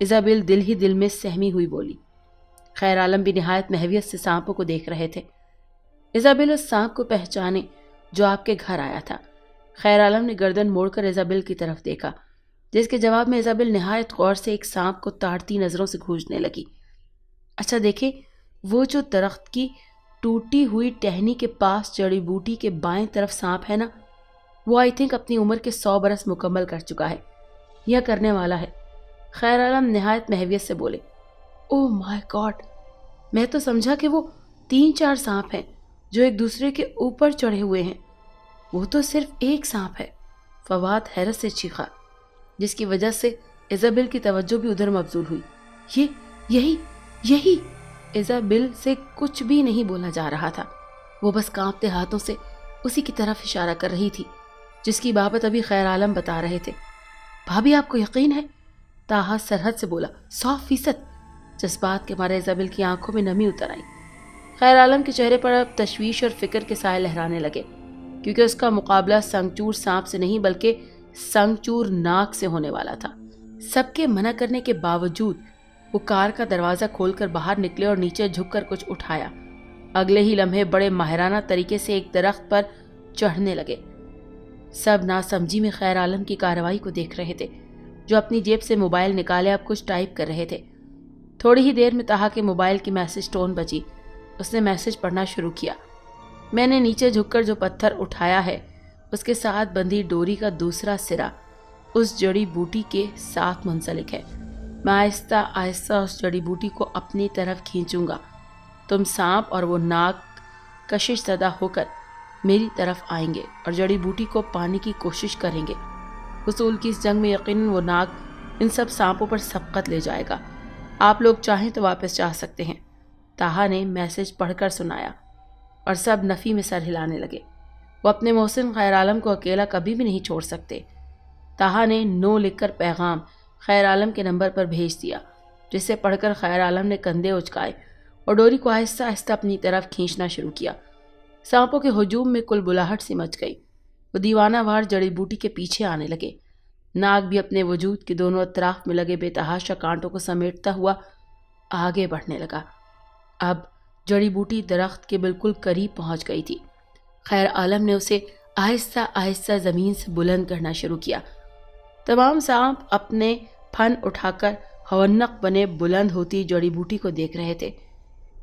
ایزابیل دل ہی دل میں سہمی ہوئی بولی۔ خیر عالم بھی نہایت محویت سے سانپوں کو دیکھ رہے تھے۔ ایزابیل اس سانپ کو پہچانے جو آپ کے گھر آیا تھا۔ خیر عالم نے گردن موڑ کر ایزابیل کی طرف دیکھا، جس کے جواب میں ایزابیل نہایت غور سے ایک سانپ کو تاڑتی نظروں سے کھوجنے لگی۔ اچھا دیکھیں، وہ جو درخت کی ٹوٹی ہوئی ٹہنی کے پاس جڑی بوٹی کے بائیں طرف سانپ ہے نا، وہ آئی تھنک اپنی عمر کے 100 برس مکمل کر چکا ہے یا کرنے والا ہے۔ خیر عالم نہایت محویت سے بولے۔ او مائی گاڈ، میں تو سمجھا کہ وہ 3-4 سانپ ہیں جو ایک دوسرے کے اوپر چڑھے ہوئے ہیں، وہ تو صرف ایک سانپ ہے۔ فواد حیرت سے چیخا، جس کی وجہ سے ایزابیل کی توجہ بھی ادھر مبذول ہوئی۔ یہی ایزابیل سے کچھ بھی نہیں بولا جا رہا تھا، وہ بس کانپتے ہاتھوں سے اسی کی طرف اشارہ کر رہی تھی جس کی بابت ابھی خیر عالم بتا رہے تھے۔ بھابھی آپ کو یقین ہے؟ طہا سرحد سے بولا۔ 100%۔ جذبات کے مارے ایزابیل کی آنکھوں میں نمی اتر آئی۔ خیر عالم کے چہرے پر اب تشویش اور فکر کے سائے لہرانے لگے، کیونکہ اس کا مقابلہ سنگچور سانپ سے نہیں بلکہ سنگچور ناگ سے ہونے والا تھا۔ سب کے منع کرنے کے باوجود وہ کار کا دروازہ کھول کر باہر نکلے اور نیچے جھک کر کچھ اٹھایا۔ اگلے ہی لمحے بڑے ماہرانہ طریقے سے ایک درخت پر چڑھنے لگے۔ سب ناسمجھی میں خیر عالم کی کارروائی کو دیکھ رہے تھے، جو اپنی جیب سے موبائل نکالے اب کچھ ٹائپ کر رہے تھے۔ تھوڑی ہی دیر میں طہا کے موبائل کی میسج ٹون بجی۔ اس نے میسج پڑھنا شروع کیا۔ میں نے نیچے جھک کر جو پتھر اٹھایا ہے اس کے ساتھ بندھی ڈوری کا دوسرا سرا اس جڑی بوٹی کے ساتھ منسلک ہے۔ میں آہستہ آہستہ اس جڑی بوٹی کو اپنی طرف کھینچوں گا. تم سانپ اور وہ ناگ کشش زدہ ہو کر میری طرف آئیں گے اور جڑی بوٹی کو پانے کی کوشش کریں گے. حصول کی اس جنگ میں یقیناً وہ ناگ ان سب سانپوں پر سبقت لے جائے گا. آپ لوگ چاہیں تو واپس جا سکتے ہیں. طاہا نے میسج پڑھ کر سنایا اور سب نفی میں سر ہلانے لگے. وہ اپنے محسن خیر عالم کو اکیلا کبھی بھی نہیں چھوڑ سکتے. طاہا نے نو لکھ کر پیغام خیر عالم کے نمبر پر بھیج دیا، جسے پڑھ کر خیر عالم نے کندھے اچکائے اور ڈوری کو آہستہ آہستہ اپنی طرف کھینچنا شروع کیا. سانپوں کے ہجوم میں کل بلاہٹ سی مچ گئی. وہ دیوانہ وار جڑی بوٹی کے پیچھے آنے لگے. ناگ بھی اپنے وجود کے دونوں اطراف میں لگے بے تحاشا کانٹوں کو سمیٹتا ہوا آگے بڑھنے لگا. اب جڑی بوٹی درخت کے بالکل قریب پہنچ گئی تھی. خیر عالم نے اسے آہستہ آہستہ زمین سے بلند کرنا شروع کیا. تمام سانپ اپنے پھن اٹھا کر ہونق بنے بلند ہوتی جڑی بوٹی کو دیکھ رہے تھے.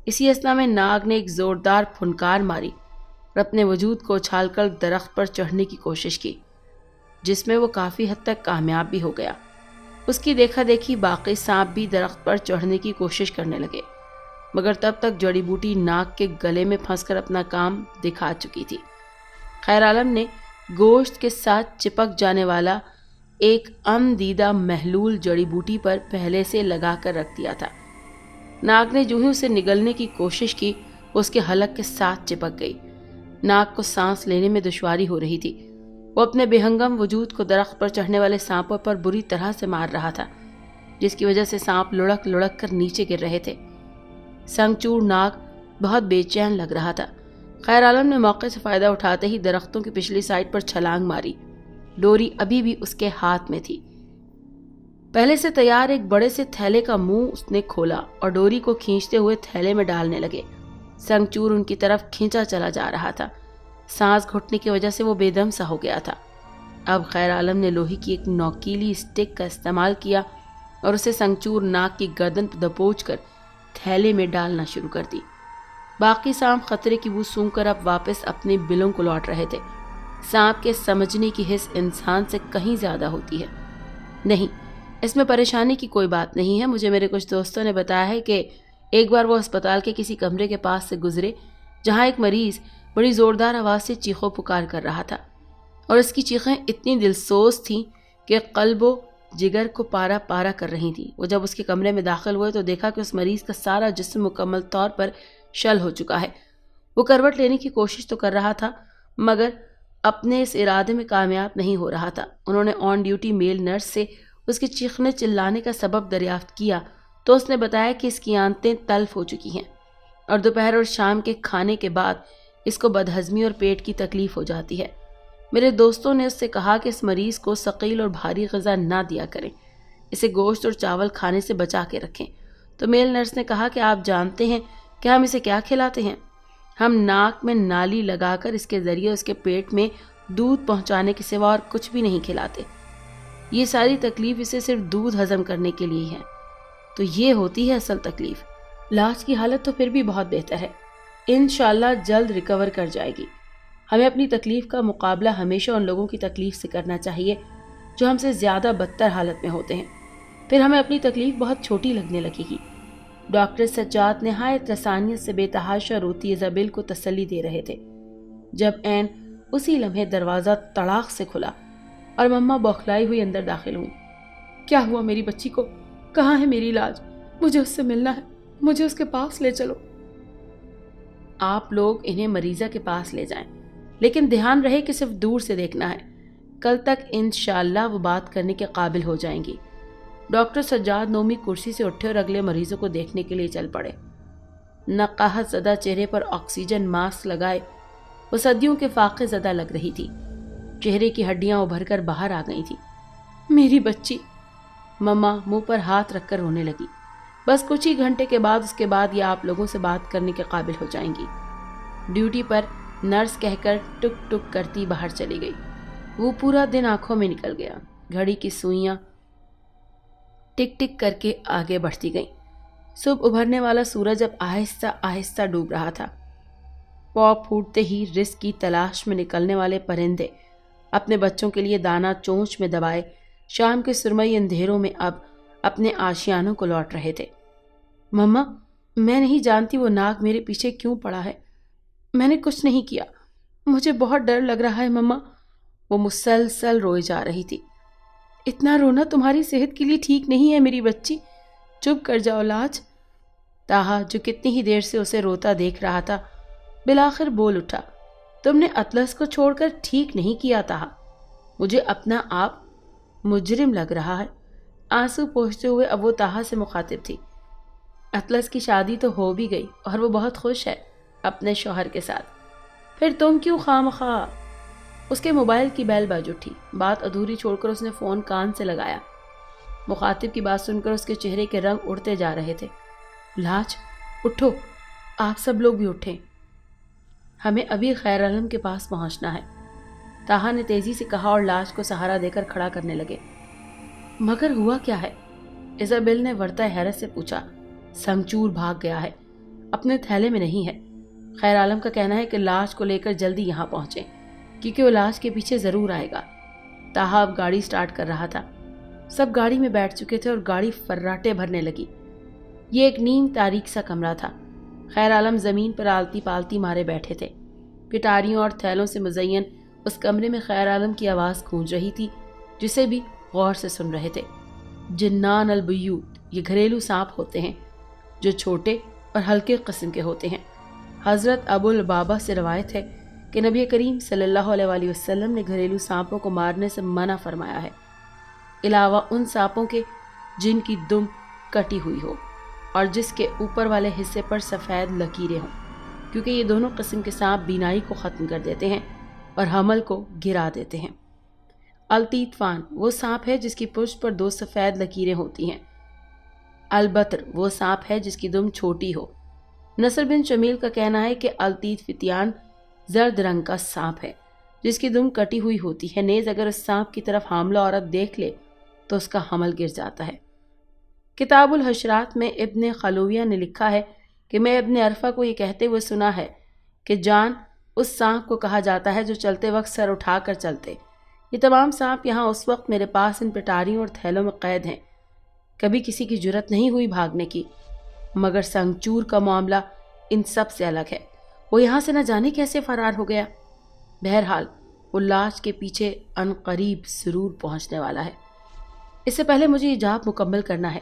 اسی اثنا میں ناگ نے ایک زوردار پھنکار ماری اور اپنے وجود کو اچھال کر درخت پر چڑھنے کی کوشش کی، جس میں وہ کافی حد تک کامیاب بھی ہو گیا. اس کی دیکھا دیکھی باقی سانپ بھی درخت پر چڑھنے کی کوشش کرنے لگے، مگر تب تک جڑی بوٹی ناگ کے گلے میں پھنس کر اپنا کام دکھا چکی تھی. خیر عالم نے گوشت کے ساتھ چپک جانے والا ایک دیدہ محلول جڑی بوٹی پر پہلے سے لگا کر رکھ دیا تھا. ناگ نے جو ہی اسے نگلنے کی کوشش کی، وہ اس کے حلق کے ساتھ چپک گئی. ناگ کو سانس لینے میں دشواری ہو رہی تھی. وہ اپنے بے ہنگم وجود کو درخت پر چڑھنے والے سانپوں پر بری طرح سے مار رہا تھا، جس کی وجہ سے سانپ لڑک لڑک کر نیچے گر رہے تھے. سنگ چور ناگ بہت بے چین لگ رہا تھا. خیر عالم نے موقع سے فائدہ اٹھاتے ہی درختوں کی پچھلی سائڈ پر چھلانگ ماری. ڈوری ابھی بھی اس کے ہاتھ میں تھی. پہلے سے تیار ایک بڑے سے تھیلے کا منہ اس نے کھولا اور ڈوری کو کھینچتے ہوئے تھیلے میں ڈالنے لگے. سنگ چور ان کی طرف کھینچا چلا جا رہا تھا. سانس گھٹنے کی وجہ سے وہ بے دم سا ہو گیا تھا. اب خیر عالم نے لوہے کی ایک نوکیلی اسٹک کا استعمال کیا اور اسے سنگ چور ناگ کی گردن پر دبوچ کر تھیلے میں ڈالنا شروع کر دی. باقی سانپ خطرے کی بو سونگ کر اب واپس اپنے بلوں کو لوٹ رہے تھے. سانپ کے سمجھنے کی حس انسان سے کہیں زیادہ ہوتی ہے. نہیں، اس میں پریشانی کی کوئی بات نہیں ہے. مجھے میرے کچھ دوستوں نے بتایا ہے کہ ایک بار وہ اسپتال کے کسی کمرے کے پاس سے گزرے جہاں ایک مریض بڑی زوردار آواز سے چیخو پکار کر رہا تھا، اور اس کی چیخیں اتنی دلسوز تھیں کہ قلب و جگر کو پارا پارا کر رہی تھیں. وہ جب اس کے کمرے میں داخل ہوئے تو دیکھا کہ اس مریض کا سارا جسم مکمل طور پر شل ہو چکا ہے. وہ کروٹ لینے کی کوشش تو کر رہا تھا، مگر اپنے اس ارادے میں کامیاب نہیں ہو رہا تھا. انہوں نے آن ڈیوٹی میل نرس سے اس کے چیخنے چلانے کا سبب دریافت کیا تو اس نے بتایا کہ اس کی آنتیں تلف ہو چکی ہیں اور دوپہر اور شام کے کھانے کے بعد اس کو بدہضمی اور پیٹ کی تکلیف ہو جاتی ہے. میرے دوستوں نے اس سے کہا کہ اس مریض کو ثقیل اور بھاری غذا نہ دیا کریں، اسے گوشت اور چاول کھانے سے بچا کے رکھیں. تو میل نرس نے کہا کہ آپ جانتے ہیں کہ ہم اسے کیا کھلاتے ہیں؟ ہم ناک میں نالی لگا کر اس کے ذریعے اس کے پیٹ میں دودھ پہنچانے کے سوا اور کچھ بھی نہیں کھلاتے. یہ ساری تکلیف اسے صرف دودھ ہضم کرنے کے لیے ہے. تو یہ ہوتی ہے اصل تکلیف. لاج کی حالت تو پھر بھی بہت بہتر ہے، انشاءاللہ جلد ریکور کر جائے گی. ہمیں اپنی تکلیف کا مقابلہ ہمیشہ ان لوگوں کی تکلیف سے کرنا چاہیے جو ہم سے زیادہ بدتر حالت میں ہوتے ہیں، پھر ہمیں اپنی تکلیف بہت چھوٹی لگنے لگے گی. ڈاکٹر سجاد نہایت رسانیت سے بے تحاشا روتی ایزابیل کو تسلی دے رہے تھے جب عین اسی لمحے دروازہ تڑاق سے کھلا اور مما بوکھلائی ہوئی اندر داخل ہوئی. کیا ہوا میری بچی کو؟ کہاں ہے میری لاج؟ مجھے اس سے ملنا ہے، مجھے اس کے پاس لے چلو. آپ لوگ انہیں مریضہ کے پاس لے جائیں، لیکن دھیان رہے کہ صرف دور سے دیکھنا ہے. کل تک انشاءاللہ وہ بات کرنے کے قابل ہو جائیں گی. ڈاکٹر سجاد نومی کرسی سے اٹھے اور اگلے مریضوں کو دیکھنے کے لیے چل پڑے. نقاہت زدہ چہرے پر آکسیجن ماسک لگائے وہ صدیوں کے فاقے زدہ لگ رہی تھی. چہرے کی ہڈیاں ابھر کر باہر آ گئی تھی. میری بچی! مما منہ پر ہاتھ رکھ کر رونے لگی. بس کچھ ہی گھنٹے کے بعد اس کے بعد یہ آپ لوگوں سے بات کرنے کے قابل ہو جائیں گی. ڈیوٹی پر نرس کہہ کر ٹک ٹک کرتی باہر چلی گئی. وہ پورا دن آنکھوں میں نکل گیا. گھڑی کی سوئیاں ٹک ٹک کر کے آگے بڑھتی گئیں. صبح ابھرنے والا سورج اب آہستہ آہستہ ڈوب رہا تھا. پاؤ پھوٹتے ہی رزق کی تلاش میں نکلنے والے پرندے اپنے بچوں کے لیے دانہ چونچ میں دبائے شام کے سرمئی اندھیروں میں اب اپنے آشیانوں کو لوٹ رہے تھے۔ مما، میں نہیں جانتی وہ ناگ میرے پیچھے کیوں پڑا ہے۔ میں نے کچھ نہیں کیا، مجھے بہت ڈر لگ رہا ہے مما۔ وہ مسلسل روئی جا رہی تھی۔ اتنا رونا تمہاری صحت کے لیے ٹھیک نہیں ہے میری بچی، چپ کر جاؤ لاج۔ طاہا جو کتنی ہی دیر سے اسے روتا دیکھ رہا تھا بالآخر بول اٹھا، تم نے اطلس کو چھوڑ کر ٹھیک نہیں کیا طاہا، مجھے اپنا آپ مجرم لگ رہا ہے۔ آنسو پوچھتے ہوئے اب وہ طاہا سے مخاطب تھی۔ اطلس کی شادی تو ہو بھی گئی اور وہ بہت خوش ہے اپنے شوہر کے ساتھ، پھر تم کیوں خواہ۔ اس کے موبائل کی بیل بج اٹھی۔ بات ادھوری چھوڑ کر اس نے فون کان سے لگایا۔ مخاطب کی بات سن کر اس کے چہرے کے رنگ اڑتے جا رہے تھے۔ لاج اٹھو، آپ سب لوگ بھی اٹھیں، ہمیں ابھی خیر عالم کے پاس پہنچنا ہے، طاہا نے تیزی سے کہا اور لاج کو سہارا دے کر کھڑا کرنے لگے۔ مگر ہوا کیا ہے؟ ایزابیل نے ورطہ حیرت سے پوچھا۔ سنگچور بھاگ گیا ہے، اپنے تھیلے میں نہیں ہے۔ خیر عالم کا کہنا ہے کہ لاش کو لے کر جلدی یہاں پہنچیں کیونکہ وہ لاش کے پیچھے ضرور آئے گا۔ طاہا اب گاڑی سٹارٹ کر رہا تھا۔ سب گاڑی میں بیٹھ چکے تھے اور گاڑی فراٹے بھرنے لگی۔ یہ ایک نیم تاریک سا کمرہ تھا۔ خیر عالم زمین پر آلتی پالتی مارے بیٹھے تھے۔ پٹاریوں اور تھیلوں سے مزین اس کمرے میں خیر عالم کی آواز گونج رہی تھی جسے بھی غور سے سن رہے تھے۔ جنان البیوت، یہ گھریلو سانپ ہوتے ہیں جو چھوٹے اور ہلکے قسم کے ہوتے ہیں۔ حضرت ابو البابا سے روایت ہے کہ نبی کریم صلی اللہ علیہ وآلہ وسلم نے گھریلو سانپوں کو مارنے سے منع فرمایا ہے، علاوہ ان سانپوں کے جن کی دم کٹی ہوئی ہو اور جس کے اوپر والے حصے پر سفید لکیریں ہوں، کیونکہ یہ دونوں قسم کے سانپ بینائی کو ختم کر دیتے ہیں اور حمل کو گرا دیتے ہیں۔ التیتفان وہ سانپ ہے جس کی پشت پر 2 سفید لکیریں ہوتی ہیں۔ البتر وہ سانپ ہے جس کی دم چھوٹی ہو۔ نصر بن شمیل کا کہنا ہے کہ التیت فتیان زرد رنگ کا سانپ ہے جس کی دم کٹی ہوئی ہوتی ہے، نیز اگر اس سانپ کی طرف حاملہ عورت دیکھ لے تو اس کا حمل گر جاتا ہے۔ کتاب الحشرات میں ابن خلویہ نے لکھا ہے کہ میں ابن عرفہ کو یہ کہتے ہوئے سنا ہے کہ جان اس سانپ کو کہا جاتا ہے جو چلتے وقت سر اٹھا کر چلتے۔ یہ تمام سانپ یہاں اس وقت میرے پاس ان پٹاریوں اور تھیلوں میں قید ہیں، کبھی کسی کی جرت نہیں ہوئی بھاگنے کی، مگر سنگچور کا معاملہ ان سب سے الگ ہے، وہ یہاں سے نہ جانے کیسے فرار ہو گیا۔ بہرحال وہ لاش کے پیچھے ان قریب ضرور پہنچنے والا ہے۔ اس سے پہلے مجھے یہ جاب مکمل کرنا ہے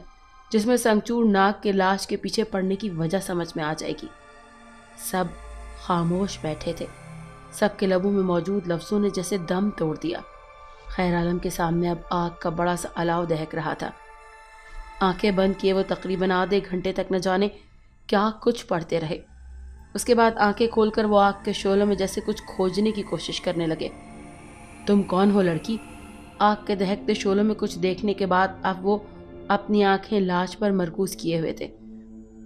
جس میں سنگچور ناگ کے لاش کے پیچھے پڑنے کی وجہ سمجھ میں آ جائے گی۔ سب خاموش بیٹھے تھے، سب کے لبوں میں موجود لفظوں نے جیسے دم توڑ دیا۔ خیر عالم کے سامنے اب آگ کا بڑا سا الاؤ دہک رہا تھا۔ آنکھیں بند کیے وہ تقریباً آدھے گھنٹے تک نہ جانے کیا کچھ پڑھتے رہے۔ اس کے بعد آنکھیں کھول کر وہ آگ کے شعلوں میں جیسے کچھ کھوجنے کی کوشش کرنے لگے۔ تم کون ہو لڑکی؟ آگ کے دہکتے شعلوں میں کچھ دیکھنے کے بعد اب وہ اپنی آنکھیں لاش پر مرکوز کیے ہوئے تھے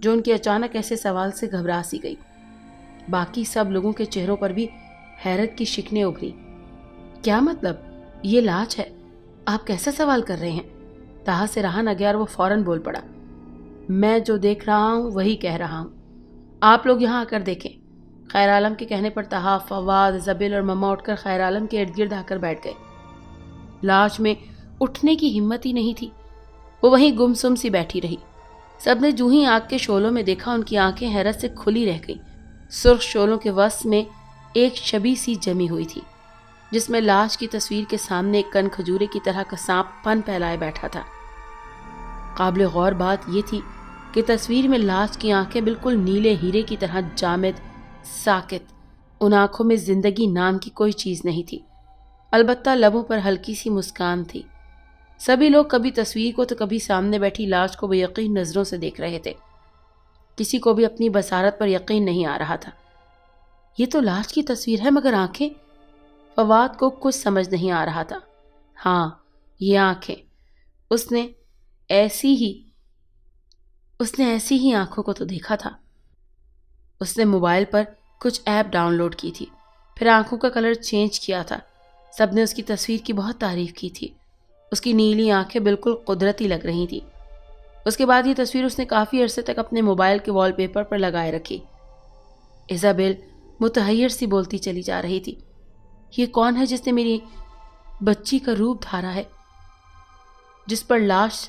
جو ان کی اچانک ایسے سوال سے گھبرا سی گئی۔ باقی سب لوگوں کے چہروں پر بھی حیرت کی شکنیں ابھری۔ کیا مطلب؟ یہ لاش ہے، آپ کیسا سوال کر رہے ہیں؟ طاہا سے رہا نہ گیا اور وہ فوراً بول پڑا۔ میں جو دیکھ رہا ہوں وہی کہہ رہا ہوں، آپ لوگ یہاں آ کر دیکھیں۔ خیر عالم کے کہنے پر طاہا، فواد، زبیل اور مما اٹھ کر خیر عالم کے ارد گرد آ کر بیٹھ گئے۔ لاش میں اٹھنے کی ہمت ہی نہیں تھی، وہ وہیں گمسم سی بیٹھی رہی۔ سب نے جو ہی آگ کے شعلوں میں دیکھا ان کی آنکھیں حیرت سے کھلی رہ گئیں۔ سرخ شعلوں کے وسط میں ایک شبی سی جمی ہوئی تھی جس میں لاش کی تصویر کے سامنے ایک کن کھجورے کی طرح کا سانپ پن پھیلائے بیٹھا تھا۔ قابل غور بات یہ تھی کہ تصویر میں لاش کی آنکھیں بالکل نیلے ہیرے کی طرح جامد، ساکت، ان آنکھوں میں زندگی نام کی کوئی چیز نہیں تھی، البتہ لبوں پر ہلکی سی مسکان تھی۔ سبھی لوگ کبھی تصویر کو تو کبھی سامنے بیٹھی لاش کو بے یقین نظروں سے دیکھ رہے تھے۔ کسی کو بھی اپنی بصارت پر یقین نہیں آ رہا تھا۔ یہ تو لاش کی تصویر ہے مگر آنکھیں؟ فواد کو کچھ سمجھ نہیں آ رہا تھا۔ ہاں، یہ آنکھیں، اس نے ایسی ہی آنکھوں کو تو دیکھا تھا۔ اس نے موبائل پر کچھ ایپ ڈاؤن لوڈ کی تھی، پھر آنکھوں کا کلر چینج کیا تھا۔ سب نے اس کی تصویر کی بہت تعریف کی تھی، اس کی نیلی آنکھیں بالکل قدرتی لگ رہی تھی۔ اس کے بعد یہ تصویر اس نے کافی عرصے تک اپنے موبائل کے وال پیپر پر لگائے رکھی۔ ایزابیل متحیر سی بولتی چلی جا رہی تھی۔ یہ کون ہے جس نے میری بچی کا روپ دھارا ہے، جس پر لاش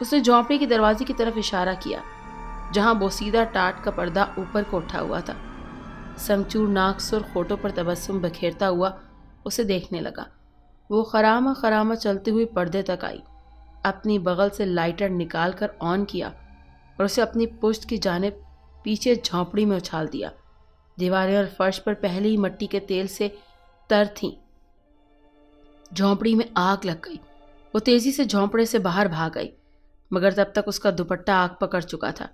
اس نے جھونپڑی کے دروازے کی طرف اشارہ کیا جہاں بوسیدہ ٹاٹ کا پردہ اوپر کو اٹھا ہوا تھا۔ سنگچور ناک سرخ ہونٹوں پر تبسم بکھیرتا ہوا اسے دیکھنے لگا۔ وہ خرامہ خرامہ چلتے ہوئے پردے تک آئی، اپنی بغل سے لائٹر نکال کر آن کیا اور اسے اپنی پشت کی جانب پیچھے جھونپڑی میں اچھال دیا۔ دیواریں اور فرش پر پہلے ہی مٹی کے تیل سے تر تھیں۔ جھونپڑی میں آگ لگ گئی۔ وہ تیزی سے جھونپڑے سے باہر بھاگ گئی، مگر تب تک اس کا دوپٹہ آگ پکڑ چکا تھا۔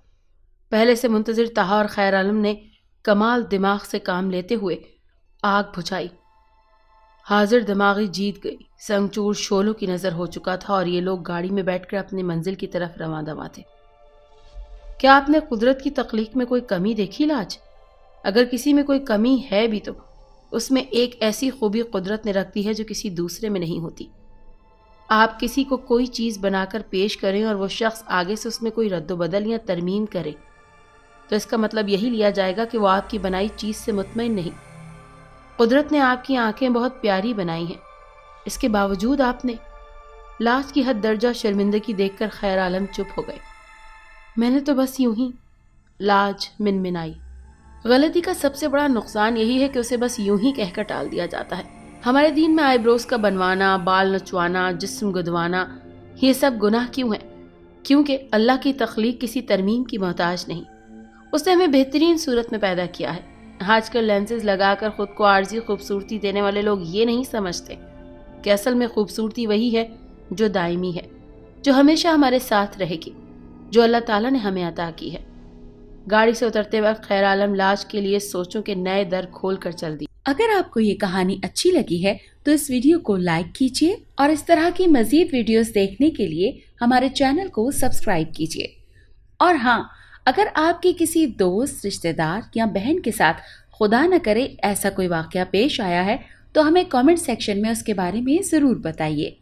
پہلے سے منتظر طہا اور خیر عالم نے کمال دماغ سے کام لیتے ہوئے آگ بجھائی۔ حاضر دماغی جیت گئی۔ سنگچور شولوں کی نظر ہو چکا تھا اور یہ لوگ گاڑی میں بیٹھ کر اپنی منزل کی طرف رواں دواں تھے۔ کیا آپ نے قدرت کی تخلیق میں کوئی کمی دیکھی لاج؟ اگر کسی میں کوئی کمی ہے بھی تو اس میں ایک ایسی خوبی قدرت نے رکھ دی ہے جو کسی دوسرے میں نہیں ہوتی۔ آپ کسی کو کوئی چیز بنا کر پیش کریں اور وہ شخص آگے سے اس میں کوئی رد و بدل یا ترمیم کرے تو اس کا مطلب یہی لیا جائے گا کہ وہ آپ کی بنائی چیز سے مطمئن نہیں۔ قدرت نے آپ کی آنکھیں بہت پیاری بنائی ہیں، اس کے باوجود آپ نے… لاج کی حد درجہ شرمندگی دیکھ کر خیر عالم چپ ہو گئے۔ میں نے تو بس یوں ہی… لاج منمنائی۔ غلطی کا سب سے بڑا نقصان یہی ہے کہ اسے بس یوں ہی کہہ کر ٹال دیا جاتا ہے۔ ہمارے دین میں آئی بروز کا بنوانا، بال نچوانا، جسم گدوانا، یہ سب گناہ کیوں ہیں؟ کیونکہ اللہ کی تخلیق کسی ترمیم کی محتاج نہیں۔ اس نے ہمیں بہترین صورت میں پیدا کیا ہے۔ آج کل لینسز لگا کر خود کو عارضی خوبصورتی دینے والے لوگ یہ نہیں سمجھتے کہ اصل میں خوبصورتی وہی ہے جو دائمی ہے، جو ہمیشہ ہمارے ساتھ رہے گی، جو اللہ تعالیٰ نے ہمیں عطا کی ہے۔ گاڑی سے اترتے وقت خیر عالم لاج کے لیے سوچوں کے نئے در کھول کر چل دی۔
اگر آپ کو یہ کہانی اچھی لگی ہے تو اس ویڈیو کو لائک کیجیے اور اس طرح کی مزید ویڈیوز دیکھنے کے لیے ہمارے چینل کو سبسکرائب کیجیے۔ اور ہاں، اگر آپ کے کسی دوست، رشتہ دار یا بہن کے ساتھ خدا نہ کرے ایسا کوئی واقعہ پیش آیا ہے تو ہمیں کامنٹ سیکشن میں اس کے بارے میں ضرور بتائیے۔